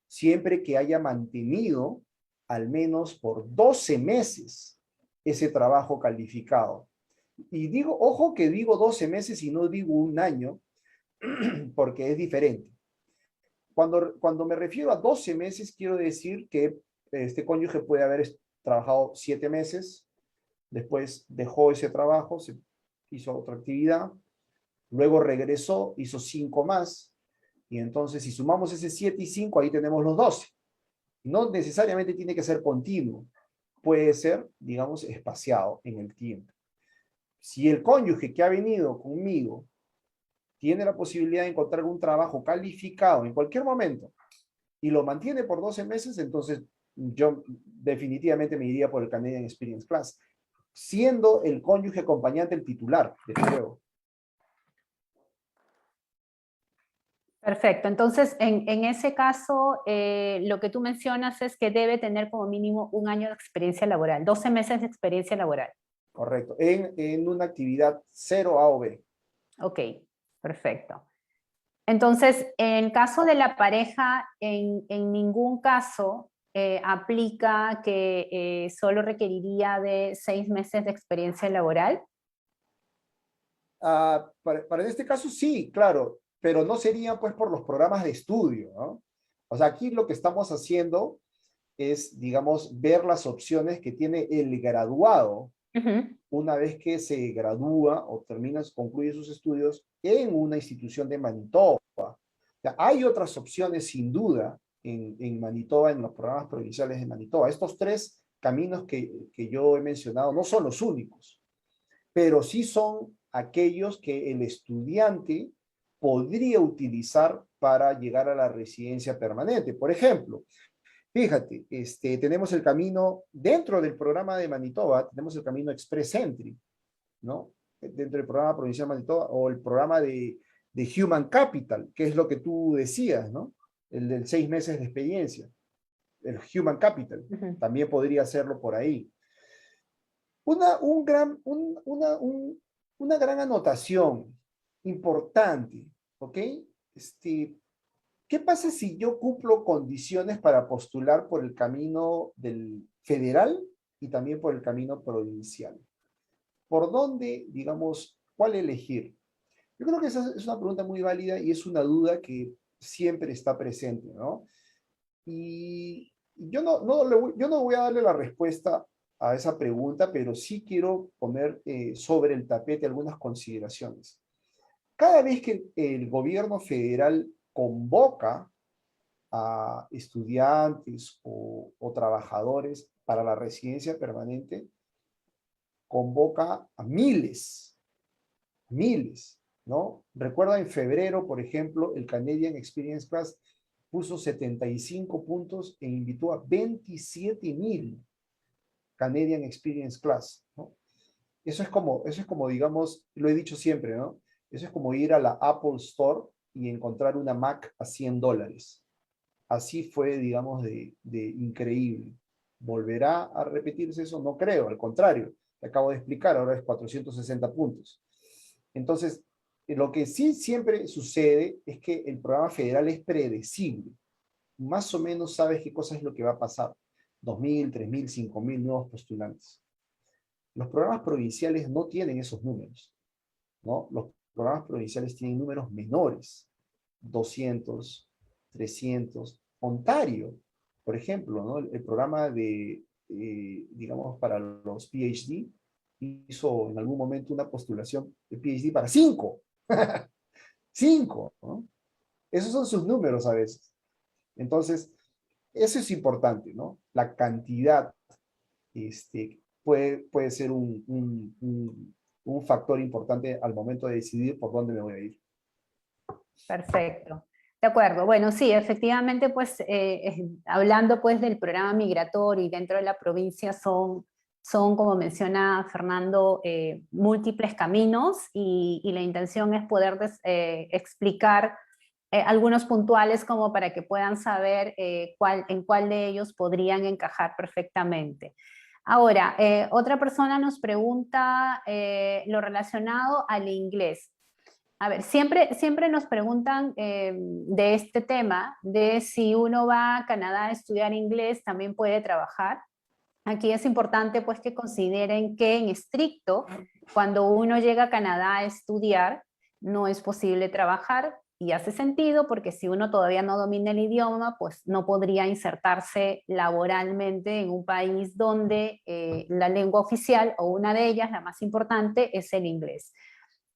siempre que haya mantenido al menos por 12 meses ese trabajo calificado. Y digo, ojo que digo 12 meses y no digo un año, porque es diferente. Cuando me refiero a 12 meses, quiero decir que este cónyuge puede haber trabajado 7 meses, después dejó ese trabajo, se hizo otra actividad, luego regresó, hizo 5 más, y entonces si sumamos ese 7 y 5, ahí tenemos los 12. No necesariamente tiene que ser continuo, puede ser, digamos, espaciado en el tiempo. Si el cónyuge que ha venido conmigo tiene la posibilidad de encontrar un trabajo calificado en cualquier momento y lo mantiene por 12 meses, entonces yo definitivamente me iría por el Canadian Experience Class, siendo el cónyuge acompañante el titular, desde luego. Perfecto, entonces en ese caso lo que tú mencionas es que debe tener como mínimo un año de experiencia laboral, 12 meses de experiencia laboral. Correcto, en una actividad 0A o B. Ok, perfecto. Entonces, en caso de la pareja, en ningún caso aplica que solo requeriría de 6 meses de experiencia laboral. Para este caso sí, claro, pero no serían pues por los programas de estudio, ¿no? O sea, aquí lo que estamos haciendo es, digamos, ver las opciones que tiene el graduado una vez que se gradúa o concluye sus estudios en una institución de Manitoba. O sea, hay otras opciones sin duda, en Manitoba, en los programas provinciales de Manitoba. Estos tres caminos que yo he mencionado no son los únicos, pero sí son aquellos que el estudiante podría utilizar para llegar a la residencia permanente. Por ejemplo, fíjate, tenemos el camino, dentro del programa de Manitoba, tenemos el camino Express Entry, ¿no? Dentro del programa provincial de Manitoba, o el programa de Human Capital, que es lo que tú decías, ¿no? El del 6 meses de experiencia, el Human Capital, también podría hacerlo por ahí. Una gran anotación importante, ¿ok? ¿Qué pasa si yo cumplo condiciones para postular por el camino del federal y también por el camino provincial? ¿Por dónde, digamos, cuál elegir? Yo creo que esa es una pregunta muy válida y es una duda que siempre está presente, ¿no? Y yo no voy a darle la respuesta a esa pregunta, pero sí quiero poner sobre el tapete algunas consideraciones. Cada vez que el gobierno federal convoca a estudiantes o trabajadores para la residencia permanente, convoca a miles, ¿no? Recuerda en febrero, por ejemplo, el Canadian Experience Class puso 75 puntos e invitó a 27,000 Canadian Experience Class, ¿no? Eso es como, digamos, lo he dicho siempre, ¿no? Eso es como ir a la Apple Store y encontrar una Mac a $100. Así fue, digamos, de increíble. ¿Volverá a repetirse eso? No creo, al contrario, te acabo de explicar, ahora es 460 puntos. Entonces, lo que sí siempre sucede es que el programa federal es predecible. Más o menos sabes qué cosa es lo que va a pasar. 2,000, 3,000, 5,000 nuevos postulantes. Los programas provinciales no tienen esos números, ¿no? Los programas provinciales tienen números menores. 200, 300. Ontario, por ejemplo, ¿no? El programa digamos, para los PhD, hizo en algún momento una postulación de PhD para 5. 5, ¿no? Esos son sus números a veces. Entonces, eso es importante, ¿no? La cantidad puede ser un factor importante al momento de decidir por dónde me voy a ir. Perfecto. De acuerdo. Bueno, sí, efectivamente, pues, hablando pues del programa migratorio y dentro de la provincia son como menciona Fernando, múltiples caminos y la intención es poder explicar algunos puntuales como para que puedan saber en cuál de ellos podrían encajar perfectamente. Ahora, otra persona nos pregunta lo relacionado al inglés. A ver, siempre nos preguntan de este tema, de si uno va a Canadá a estudiar inglés, también puede trabajar. Aquí es importante pues que consideren que en estricto, cuando uno llega a Canadá a estudiar, no es posible trabajar, y hace sentido porque si uno todavía no domina el idioma, pues no podría insertarse laboralmente en un país donde la lengua oficial, o una de ellas, la más importante, es el inglés.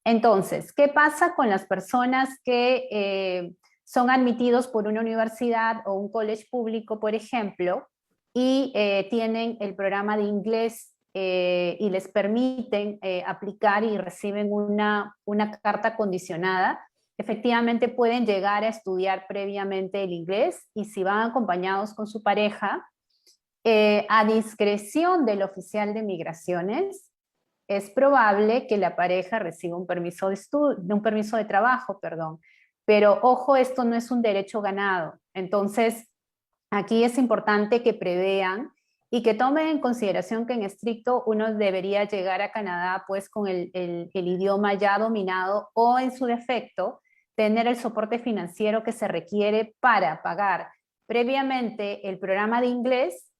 Entonces, ¿qué pasa con las personas que son admitidos por una universidad o un college público, por ejemplo, y tienen el programa de inglés y les permiten aplicar y reciben una carta condicionada? Efectivamente pueden llegar a estudiar previamente el inglés, y si van acompañados con su pareja, a discreción del oficial de migraciones, es probable que la pareja reciba un permiso de trabajo, perdón. Pero ojo, esto no es un derecho ganado. Entonces, aquí es importante que prevean y que tomen en consideración que en estricto uno debería llegar a Canadá pues con el idioma ya dominado, o en su defecto tener el soporte financiero que se requiere para pagar previamente el programa de inglés,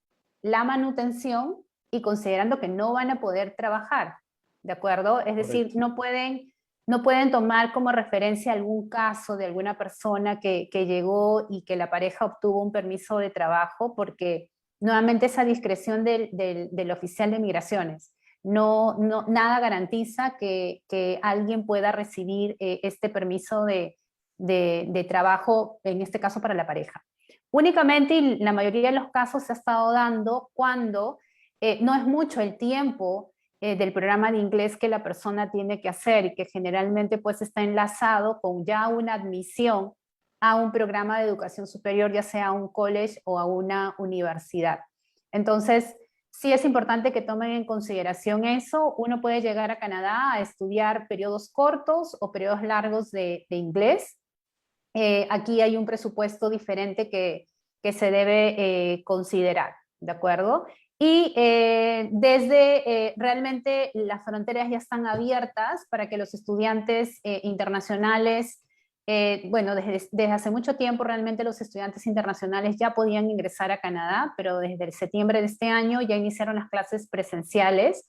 la manutención, y considerando que no van a poder trabajar, ¿de acuerdo? Es decir, Correcto. no pueden tomar como referencia algún caso de alguna persona que llegó y que la pareja obtuvo un permiso de trabajo, porque nuevamente esa discreción del oficial de migraciones. Nada garantiza que alguien pueda recibir este permiso de trabajo, en este caso para la pareja. Únicamente, y la mayoría de los casos se ha estado dando cuando no es mucho el tiempo del programa de inglés que la persona tiene que hacer y que generalmente pues está enlazado con ya una admisión a un programa de educación superior, ya sea a un college o a una universidad. Entonces, sí es importante que tomen en consideración eso. Uno puede llegar a Canadá a estudiar periodos cortos o periodos largos de inglés. Aquí hay un presupuesto diferente que se debe considerar, ¿de acuerdo? Y desde realmente las fronteras ya están abiertas para que los estudiantes internacionales, bueno, desde hace mucho tiempo realmente los estudiantes internacionales ya podían ingresar a Canadá, pero desde el septiembre de este año ya iniciaron las clases presenciales.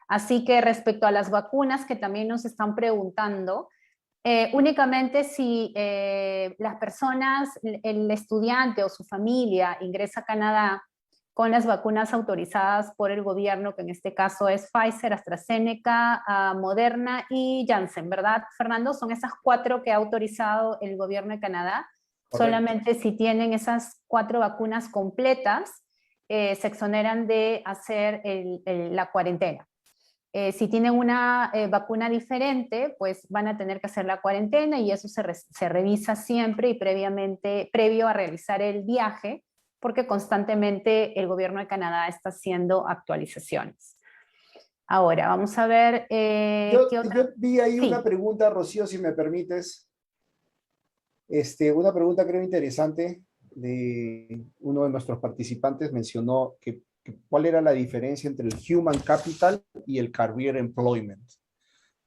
Así que respecto a las vacunas que también nos están preguntando, únicamente si las personas, el estudiante o su familia ingresa a Canadá con las vacunas autorizadas por el gobierno, que en este caso es Pfizer, AstraZeneca, Moderna y Janssen, ¿verdad, Fernando? Son esas 4 que ha autorizado el gobierno de Canadá. Correcto. Solamente si tienen esas 4 vacunas completas, se exoneran de hacer la cuarentena. Si tienen una vacuna diferente, pues van a tener que hacer la cuarentena y eso se revisa siempre y previo a realizar el viaje, porque constantemente el gobierno de Canadá está haciendo actualizaciones. Ahora, vamos a ver qué otra... Yo vi ahí una Sí, pregunta, Rocío, si me permites. Una pregunta creo interesante de uno de nuestros participantes mencionó que cuál era la diferencia entre el Human Capital y el Career Employment,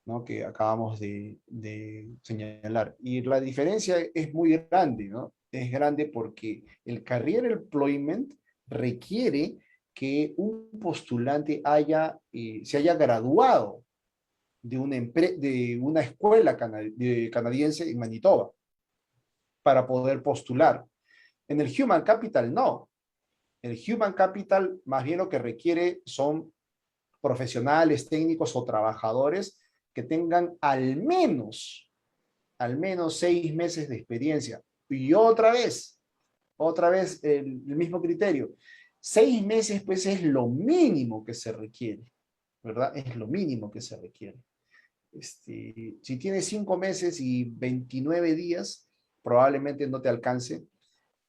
¿no? Que acabamos de señalar. Y la diferencia es muy grande, ¿no? Es grande porque el Career Employment requiere que un postulante se haya graduado de una escuela canadiense en Manitoba para poder postular. En el Human Capital no. El Human Capital más bien lo que requiere son profesionales, técnicos o trabajadores que tengan al menos 6 meses de experiencia. Y otra vez el mismo criterio. 6 meses pues es lo mínimo que se requiere, ¿verdad? Es lo mínimo que se requiere. Si tienes 5 meses y 29 días, probablemente no te alcance.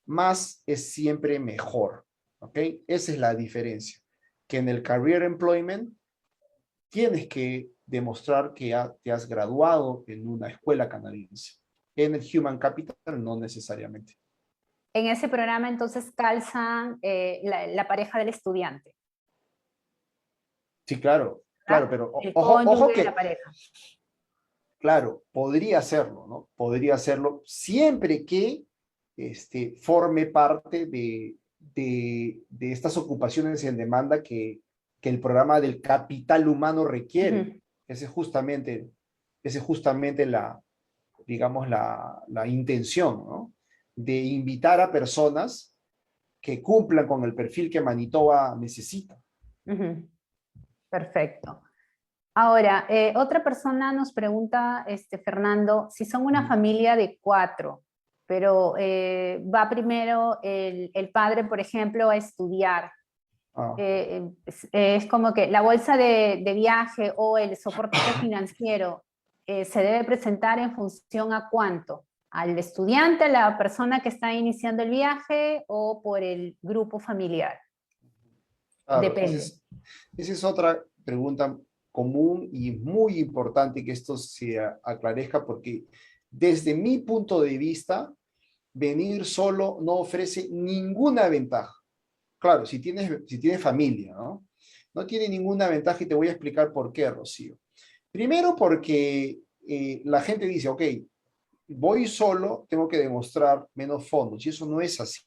Más es siempre mejor, ¿ok? Esa es la diferencia. Que en el Career Employment tienes que demostrar que te has graduado en una escuela canadiense. En el Human Capital no necesariamente. en ese programa entonces calzan la pareja del estudiante, Sí, claro, claro, ¿verdad? pero El ojo cónyuge de la que, pareja. claro, podría hacerlo, ¿no? Podría hacerlo siempre que forme parte de estas ocupaciones en demanda que el programa del capital humano requiere. Ujú. Ese es justamente, ese es justamente digamos, la intención, ¿no? De invitar a personas que cumplan con el perfil que Manitoba necesita. Ujú. Perfecto. Ahora, otra persona nos pregunta, Fernando, si son una familia de 4, pero va primero el padre, por ejemplo, a estudiar. Ah, Es como que la bolsa de viaje o el soporte financiero se debe presentar en función a cuánto, al estudiante, a la persona que está iniciando el viaje o por el grupo familiar. claro, Depende. esa es otra pregunta común y muy importante que esto se aclarezca porque desde mi punto de vista, venir solo no ofrece ninguna ventaja. Claro, si tienes familia, ¿no? No tiene ninguna ventaja y te voy a explicar por qué, Rocío. Primero porque la gente dice, ok, voy solo, tengo que demostrar menos fondos. Y eso no es así.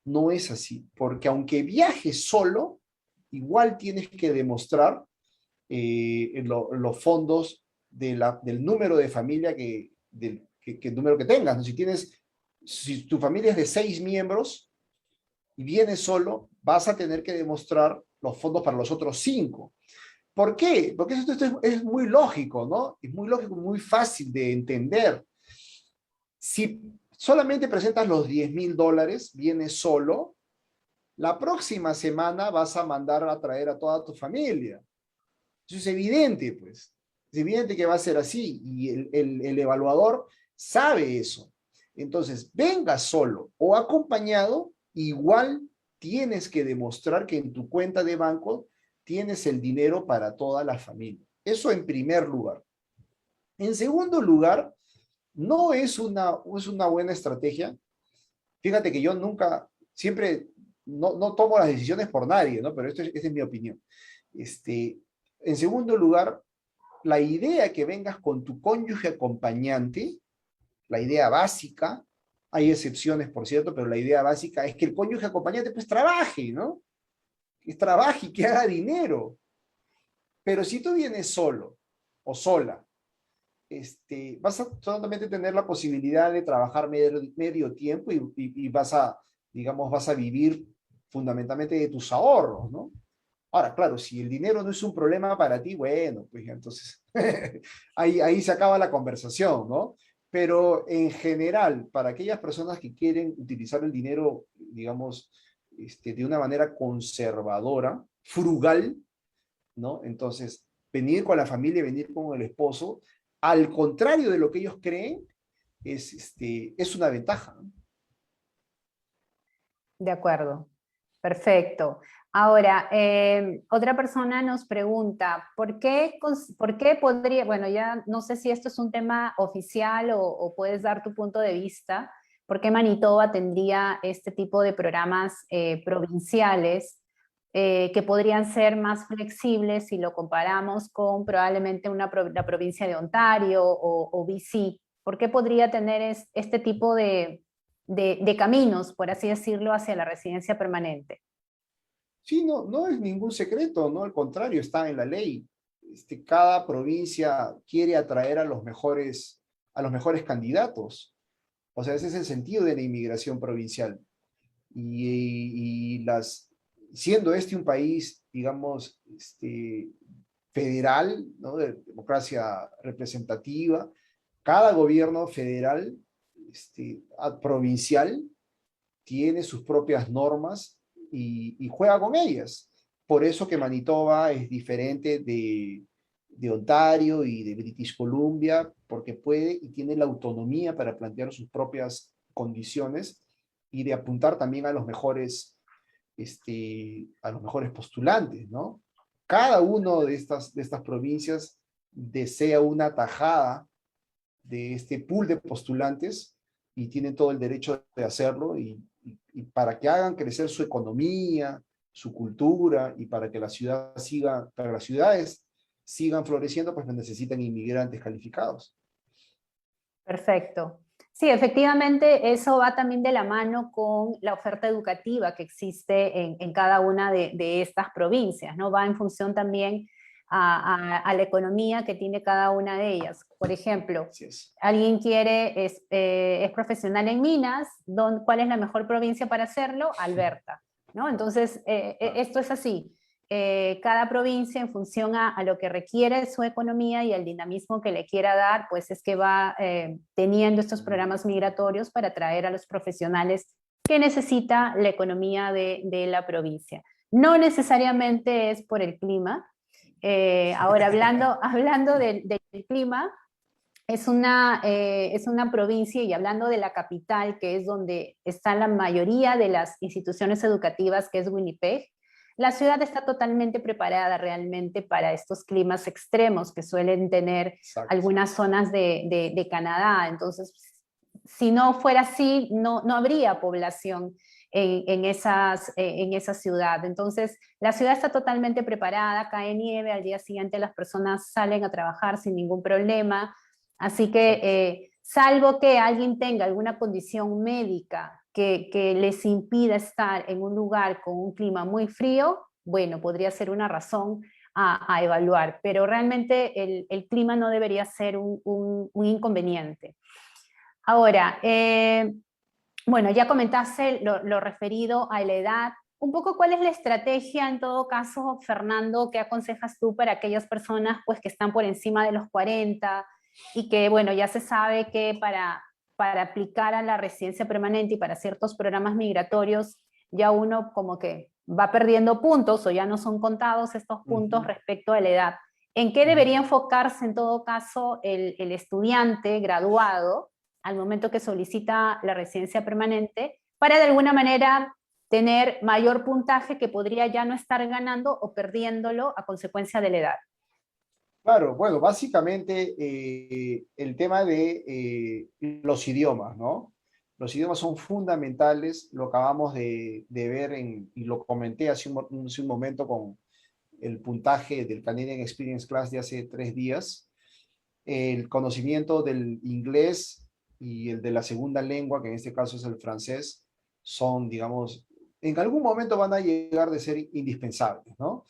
No es así. Porque aunque viajes solo, igual tienes que demostrar los fondos del número de familia que número que tengas, ¿no? Si tu familia es de 6 miembros y vienes solo, vas a tener que demostrar los fondos para los otros 5. ¿Por qué? Porque esto es muy lógico, ¿no? Es muy lógico, muy fácil de entender. Si, solamente presentas los $10,000, vienes solo, la próxima semana vas a mandar a traer a toda tu familia. Eso es evidente, pues. Es evidente que va a ser así y el evaluador sabe eso. Entonces, venga solo o acompañado, igual tienes que demostrar que en tu cuenta de banco tienes el dinero para toda la familia. Eso en primer lugar. En segundo lugar, no es una buena estrategia. Fíjate que yo nunca, siempre, no tomo las decisiones por nadie, ¿no? Pero esta es mi opinión. En segundo lugar, la idea que vengas con tu cónyuge acompañante, la idea básica, hay excepciones, por cierto, pero la idea básica es que el cónyuge acompañante pues trabaje, ¿no? Que trabaje y que haga dinero. Pero si tú vienes solo o sola, vas a solamente tener la posibilidad de trabajar medio tiempo y vas a, digamos, vas a vivir fundamentalmente de tus ahorros, ¿no? Ahora, claro, si el dinero no es un problema para ti, bueno, pues entonces ahí se acaba la conversación, ¿no? Pero en general, para aquellas personas que quieren utilizar el dinero, digamos, de una manera conservadora, frugal, ¿no? Entonces, venir con la familia, venir con el esposo, al contrario de lo que ellos creen, es una ventaja, ¿no? De acuerdo, perfecto. Ahora, otra persona nos pregunta, ¿por qué podría, bueno, ya no sé si esto es un tema oficial o puedes dar tu punto de vista, ¿por qué Manitoba tendría este tipo de programas provinciales que podrían ser más flexibles si lo comparamos con probablemente la provincia de Ontario o BC? ¿Por qué podría tener este tipo de caminos, por así decirlo, hacia la residencia permanente? Sí, no es ningún secreto, ¿no? Al contrario, está en la ley. Cada provincia quiere atraer a los mejores candidatos. O sea, ese es el sentido de la inmigración provincial. Siendo un país, digamos, federal, ¿no? De democracia representativa, cada gobierno federal, provincial, tiene sus propias normas y juega con ellas. Por eso que Manitoba es diferente de Ontario y de British Columbia, porque puede y tiene la autonomía para plantear sus propias condiciones y de apuntar también a los mejores postulantes, ¿no? Cada uno de estas provincias desea una tajada de este pool de postulantes y tienen todo el derecho de hacerlo y para que hagan crecer su economía, su cultura y para que para las ciudades sigan floreciendo, pues necesitan inmigrantes calificados. Perfecto. Sí, efectivamente, eso va también de la mano con la oferta educativa que existe en cada una de estas provincias, ¿no? Va en función también a la economía que tiene cada una de ellas. Por ejemplo, alguien es profesional en minas, ¿cuál es la mejor provincia para hacerlo? Alberta, ¿no? Entonces, esto es así. Cada provincia en función a lo que requiere su economía y al dinamismo que le quiera dar, pues es que va teniendo estos programas migratorios para atraer a los profesionales que necesita la economía de la provincia. No necesariamente es por el clima. Ahora, hablando del clima, es una provincia, y hablando de la capital, que es donde están la mayoría de las instituciones educativas, que es Winnipeg, la ciudad está totalmente preparada realmente para estos climas extremos que suelen tener Exacto. algunas zonas de Canadá. Entonces, si no fuera así, no habría población en esa ciudad. Entonces, la ciudad está totalmente preparada, cae nieve, al día siguiente las personas salen a trabajar sin ningún problema. Así que, salvo que alguien tenga alguna condición médica que les impida estar en un lugar con un clima muy frío, bueno, podría ser una razón a evaluar, pero realmente el clima no debería ser un inconveniente. Ahora, bueno, ya comentaste lo referido a la edad. Un poco, ¿cuál es la estrategia en todo caso, Fernando, que aconsejas tú para aquellas personas pues, que están por encima de los 40 y que, bueno, ya se sabe que para para aplicar a la residencia permanente y para ciertos programas migratorios, ya uno como que va perdiendo puntos o ya no son contados estos puntos respecto a la edad. ¿En qué debería enfocarse en todo caso el estudiante graduado al momento que solicita la residencia permanente para de alguna manera tener mayor puntaje que podría ya no estar ganando o perdiéndolo a consecuencia de la edad? Claro, bueno, básicamente el tema de los idiomas, ¿no? Los idiomas son fundamentales, lo acabamos de ver y lo comenté hace un momento con el puntaje del Canadian Experience Class de hace 3 días. El conocimiento del inglés y el de la segunda lengua, que en este caso es el francés, son, digamos, en algún momento van a llegar de ser indispensables, ¿no?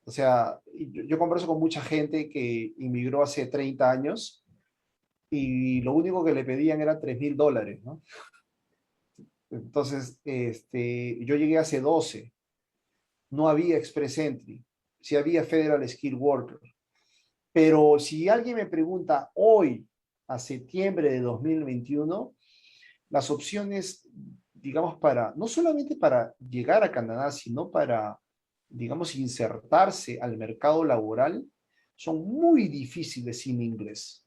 O sea, yo converso con mucha gente que inmigró hace 30 años y lo único que le pedían era $3,000, ¿no? Entonces, yo llegué hace 12, no había Express Entry, sí había Federal Skilled Worker, pero si alguien me pregunta hoy, a septiembre de 2021, las opciones, digamos, no solamente para llegar a Canadá, sino para, digamos, insertarse al mercado laboral, son muy difíciles sin inglés,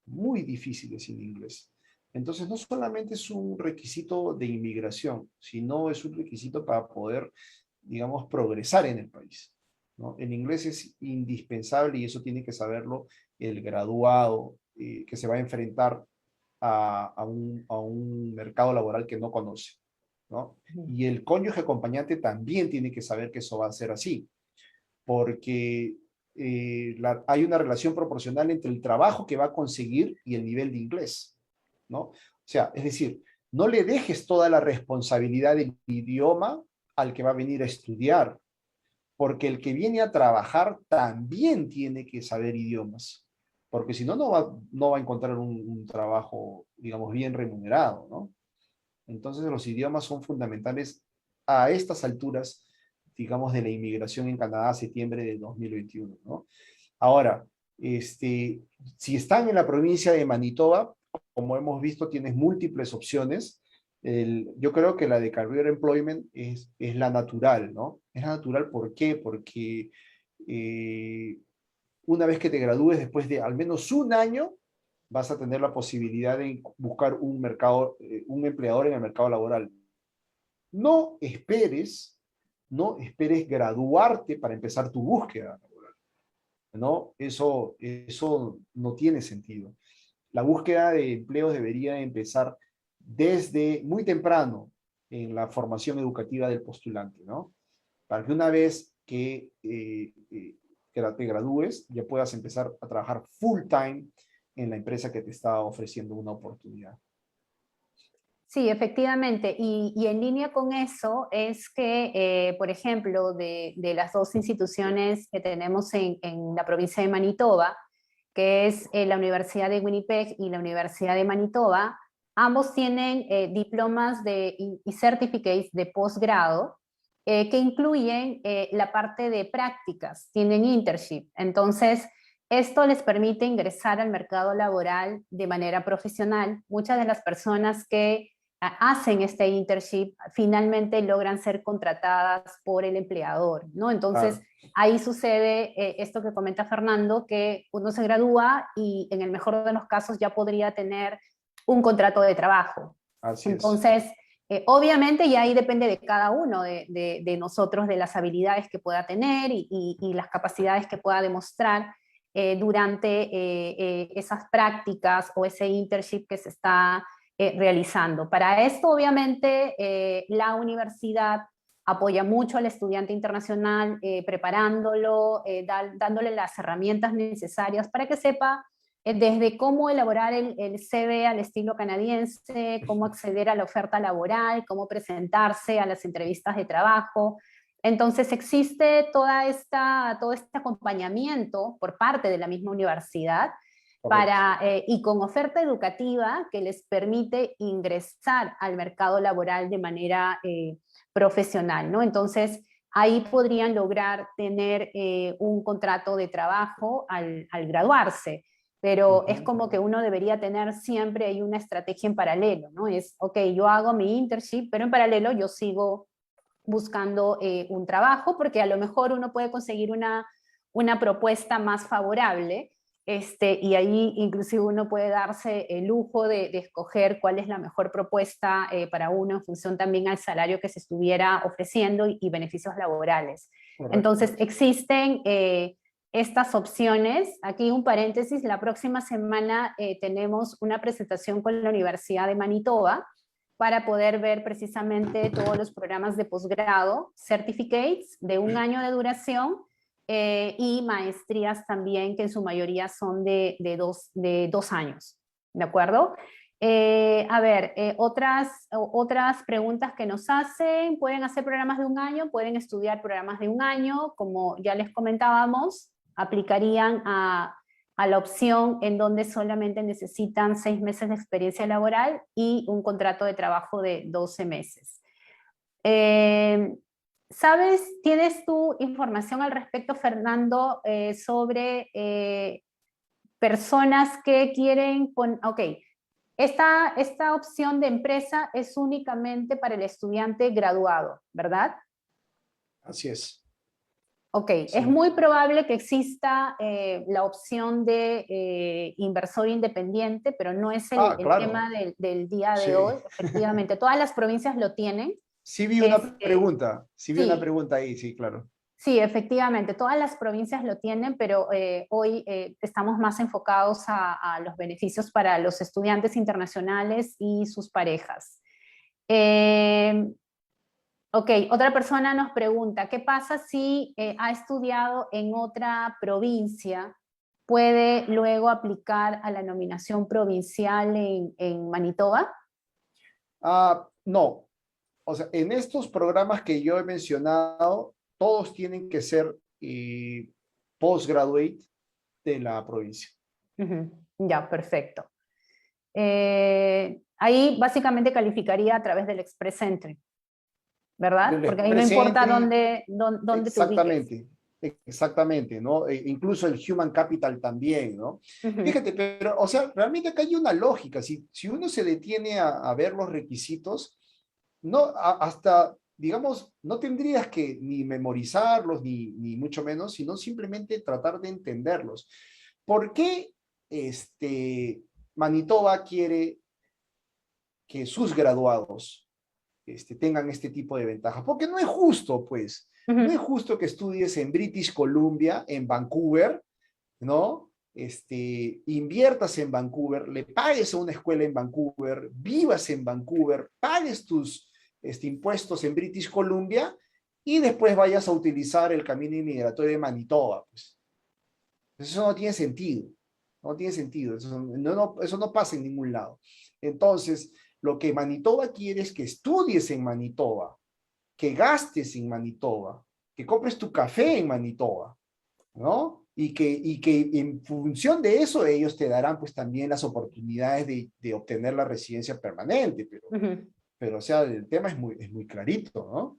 muy difíciles sin inglés. Entonces, no solamente es un requisito de inmigración, sino es un requisito para poder, digamos, progresar en el país, ¿no? El inglés es indispensable y eso tiene que saberlo el graduado que se va a enfrentar a un mercado laboral que no conoce, ¿no? Y el cónyuge acompañante también tiene que saber que eso va a ser así, porque hay una relación proporcional entre el trabajo que va a conseguir y el nivel de inglés, ¿no? O sea, es decir, no le dejes toda la responsabilidad del idioma al que va a venir a estudiar, porque el que viene a trabajar también tiene que saber idiomas, porque si no, no va a encontrar un trabajo, digamos, bien remunerado, ¿no? Entonces los idiomas son fundamentales a estas alturas, digamos, de la inmigración en Canadá a septiembre de 2021, ¿no? Ahora, si están en la provincia de Manitoba, como hemos visto, tienes múltiples opciones. Yo creo que la de Career Employment es la natural, ¿no? Es la natural, ¿por qué? Porque eh, una vez que te gradúes, después de al menos un año, vas a tener la posibilidad de buscar un empleador en el mercado laboral. No esperes, no esperes graduarte para empezar tu búsqueda laboral, ¿no? Eso no tiene sentido. La búsqueda de empleos debería empezar desde muy temprano en la formación educativa del postulante, ¿no? Para que una vez que te gradúes, ya puedas empezar a trabajar full time en la empresa que te está ofreciendo una oportunidad. Sí, efectivamente. Y en línea con eso es que, por ejemplo, de las dos instituciones que tenemos en la provincia de Manitoba, que es la Universidad de Winnipeg y la Universidad de Manitoba, ambos tienen diplomas y certificates de posgrado que incluyen la parte de prácticas, tienen internship. Entonces, esto les permite ingresar al mercado laboral de manera profesional. Muchas de las personas que hacen este internship finalmente logran ser contratadas por el empleador, ¿no? Entonces, Claro, ahí sucede esto que comenta Fernando, que uno se gradúa y en el mejor de los casos ya podría tener un contrato de trabajo. así es. Entonces, obviamente, y ahí depende de cada uno de nosotros, de las habilidades que pueda tener y las capacidades que pueda demostrar durante esas prácticas o ese internship que se está realizando. Para esto, obviamente, la universidad apoya mucho al estudiante internacional, preparándolo, dándole las herramientas necesarias para que sepa desde cómo elaborar el CV al estilo canadiense, cómo acceder a la oferta laboral, cómo presentarse a las entrevistas de trabajo. Entonces existe todo este acompañamiento por parte de la misma universidad Correcto. y con oferta educativa que les permite ingresar al mercado laboral de manera profesional, ¿no? Entonces, ahí podrían lograr tener un contrato de trabajo al graduarse. pero es como que uno debería tener siempre ahí una estrategia en paralelo, ¿no? Es, ok, yo hago mi internship, pero en paralelo yo sigo buscando un trabajo, porque a lo mejor uno puede conseguir una propuesta más favorable, y ahí inclusive uno puede darse el lujo de escoger cuál es la mejor propuesta para uno en función también al salario que se estuviera ofreciendo y beneficios laborales. Correcto. Entonces existen estas opciones. Aquí un paréntesis, la próxima semana tenemos una presentación con la Universidad de Manitoba para poder ver precisamente todos los programas de posgrado, certificates de 1 año de duración, y maestrías también, que en su mayoría son de 2 años, ¿de acuerdo? A ver, otras preguntas que nos hacen: pueden hacer programas de 1 año, pueden estudiar programas de 1 año, como ya les comentábamos, aplicarían a la opción en donde solamente necesitan 6 meses de experiencia laboral y un contrato de trabajo de 12 meses. ¿Sabes, tienes tú información al respecto, Fernando, sobre personas que quieren ok, esta opción de empresa es únicamente para el estudiante graduado, ¿verdad? Así es. Ok, es Sí. muy probable que exista la opción de inversor independiente, pero no es el Claro. tema del día de Sí. hoy. Efectivamente, todas las provincias lo tienen. Sí vi una Este, pregunta. Sí vi una sí, pregunta ahí, sí, claro. sí, efectivamente, todas las provincias lo tienen, pero hoy estamos más enfocados a los beneficios para los estudiantes internacionales y sus parejas. Eh, Ok, otra persona nos pregunta, ¿qué pasa si ha estudiado en otra provincia? ¿Puede luego aplicar a la nominación provincial en Manitoba? No, o sea, en estos programas que yo he mencionado, todos tienen que ser postgraduate de la provincia. Ujú, ya, perfecto. Ahí básicamente calificaría a través del Express Entry, ¿verdad? Del Porque ahí no Express importa Entry, dónde te ubiques. exactamente, exactamente, ¿no? Incluso el Human Capital también, ¿no? Ujú, Fíjate, pero, o sea, realmente acá hay una lógica. Si uno se detiene a ver los requisitos, no, hasta, digamos, no tendrías que ni memorizarlos, ni mucho menos, sino simplemente tratar de entenderlos. ¿Por qué Manitoba quiere que sus graduados tengan este tipo de ventajas? Porque no es justo, pues. No es ujú. justo que estudies en British Columbia, en Vancouver, ¿no? Inviertas en Vancouver, le pagues a una escuela en Vancouver, vivas en Vancouver, pagues tus impuestos en British Columbia y después vayas a utilizar el camino inmigratorio de Manitoba. Pues. Eso no tiene sentido. No tiene sentido. Eso no pasa en ningún lado. Entonces, lo que Manitoba quiere es que estudies en Manitoba, que gastes en Manitoba, que compres tu café en Manitoba, ¿no? Y que en función de eso ellos te darán pues también las oportunidades de obtener la residencia permanente, Ujú. pero o sea, el tema es muy clarito, ¿no?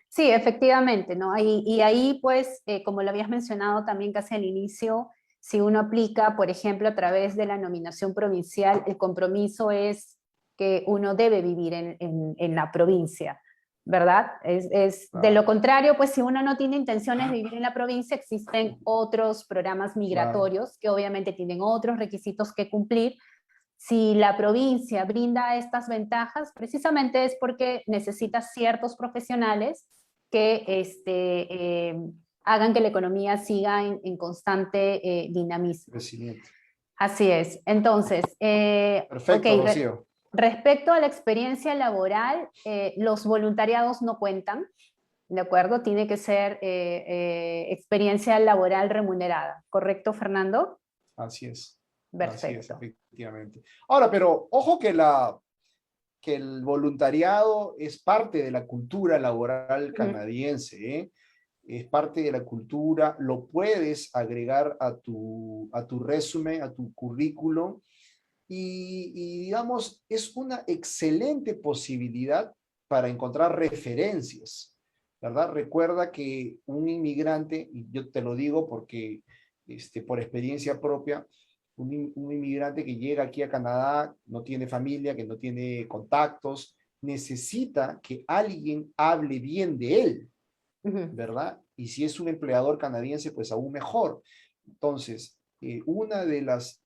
Sí, efectivamente, ¿no? Y ahí, pues, como lo habías mencionado también casi al inicio, si uno aplica, por ejemplo, a través de la nominación provincial, el compromiso es que uno debe vivir en la provincia, ¿verdad? De lo Claro, contrario, pues si uno no tiene intenciones de vivir en la provincia, existen otros programas claro, migratorios que obviamente tienen otros requisitos que cumplir. Si la provincia brinda estas ventajas, precisamente es porque necesita ciertos profesionales que hagan que la economía siga en constante dinamismo. crecimiento. Así es. Entonces, ok, Perfecto, Rocío. respecto a la experiencia laboral, los voluntariados no cuentan, ¿de acuerdo? Tiene que ser experiencia laboral remunerada, ¿correcto, Fernando? Así es, Perfecto. efectivamente. Ahora, pero ojo que el voluntariado es parte de la cultura laboral Ujú. canadiense, ¿eh? Es parte de la cultura, lo puedes agregar a tu resumen, a tu currículum, y digamos, es una excelente posibilidad para encontrar referencias, ¿verdad? Recuerda que un inmigrante, y yo te lo digo porque por experiencia propia, un inmigrante que llega aquí a Canadá, no tiene familia, que no tiene contactos, necesita que alguien hable bien de él, Ujú, ¿verdad? Y si es un empleador canadiense, pues aún mejor. Entonces, una de las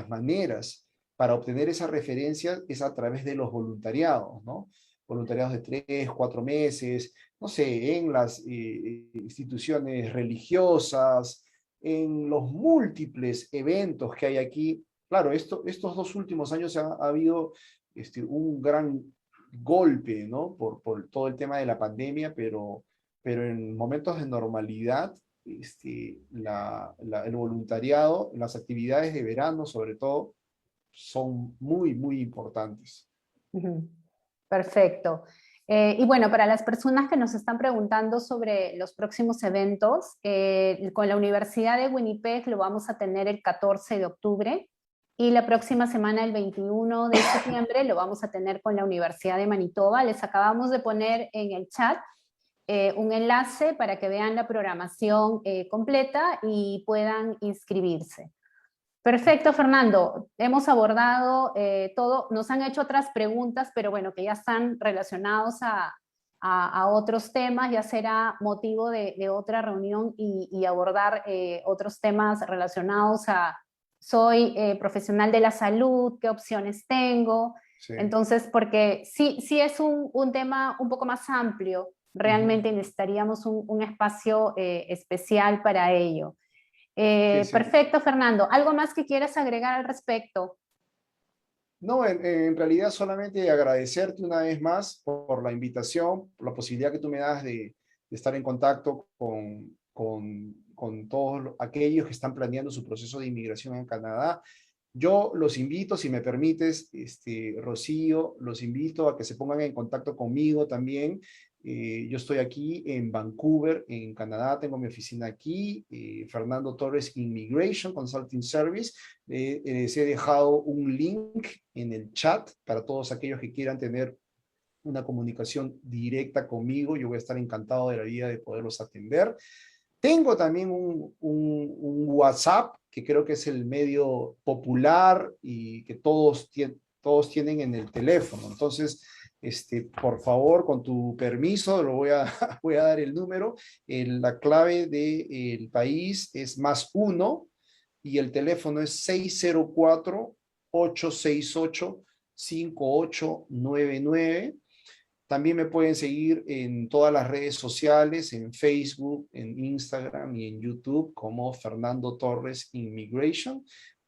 maneras para obtener esa referencia es a través de los voluntariados, ¿no? Voluntariados de 3, 4 meses, no sé, en las instituciones religiosas, en los múltiples eventos que hay aquí. Claro, estos 2 últimos años ha habido un gran golpe, ¿no? Por todo el tema de la pandemia, pero en momentos de normalidad, el voluntariado, las actividades de verano sobre todo, son muy, muy importantes. ujú. Perfecto. Y bueno, para las personas que nos están preguntando sobre los próximos eventos, con la Universidad de Winnipeg lo vamos a tener el 14 de octubre y la próxima semana, el 21 de septiembre, lo vamos a tener con la Universidad de Manitoba. Les acabamos de poner en el chat un enlace para que vean la programación completa y puedan inscribirse. Perfecto, Fernando. Hemos abordado todo. Nos han hecho otras preguntas, pero bueno, que ya están relacionados a otros temas. Ya será motivo de otra reunión y abordar otros temas relacionados a soy profesional de la salud, qué opciones tengo. Sí. Entonces, porque sí es un tema un poco más amplio, realmente necesitaríamos un espacio especial para ello. Sí, sí. Perfecto, Fernando. ¿Algo más que quieras agregar al respecto? No, en realidad solamente agradecerte una vez más por la invitación, por la posibilidad que tú me das de estar en contacto con todos aquellos que están planeando su proceso de inmigración en Canadá. Yo los invito, si me permites, Rocío, los invito a que se pongan en contacto conmigo también. Yo estoy aquí en Vancouver, en Canadá, tengo mi oficina aquí, Fernando Torres Immigration Consulting Service. Les he dejado un link en el chat para todos aquellos que quieran tener una comunicación directa conmigo. Yo voy a estar encantado de la vida de poderlos atender. Tengo también un WhatsApp, que creo que es el medio popular y que todos tienen en el teléfono. Entonces, por favor, con tu permiso, voy a dar el número. La clave del país es +1 y el teléfono es 604-868-5899. También me pueden seguir en todas las redes sociales, en Facebook, en Instagram y en YouTube como Fernando Torres Immigration.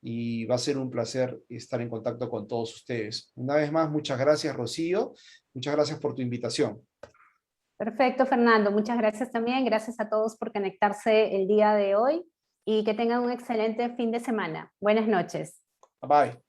Y va a ser un placer estar en contacto con todos ustedes. Una vez más, muchas gracias, Rocío. Muchas gracias por tu invitación. Perfecto, Fernando. Muchas gracias también. Gracias a todos por conectarse el día de hoy y que tengan un excelente fin de semana. Buenas noches. Bye.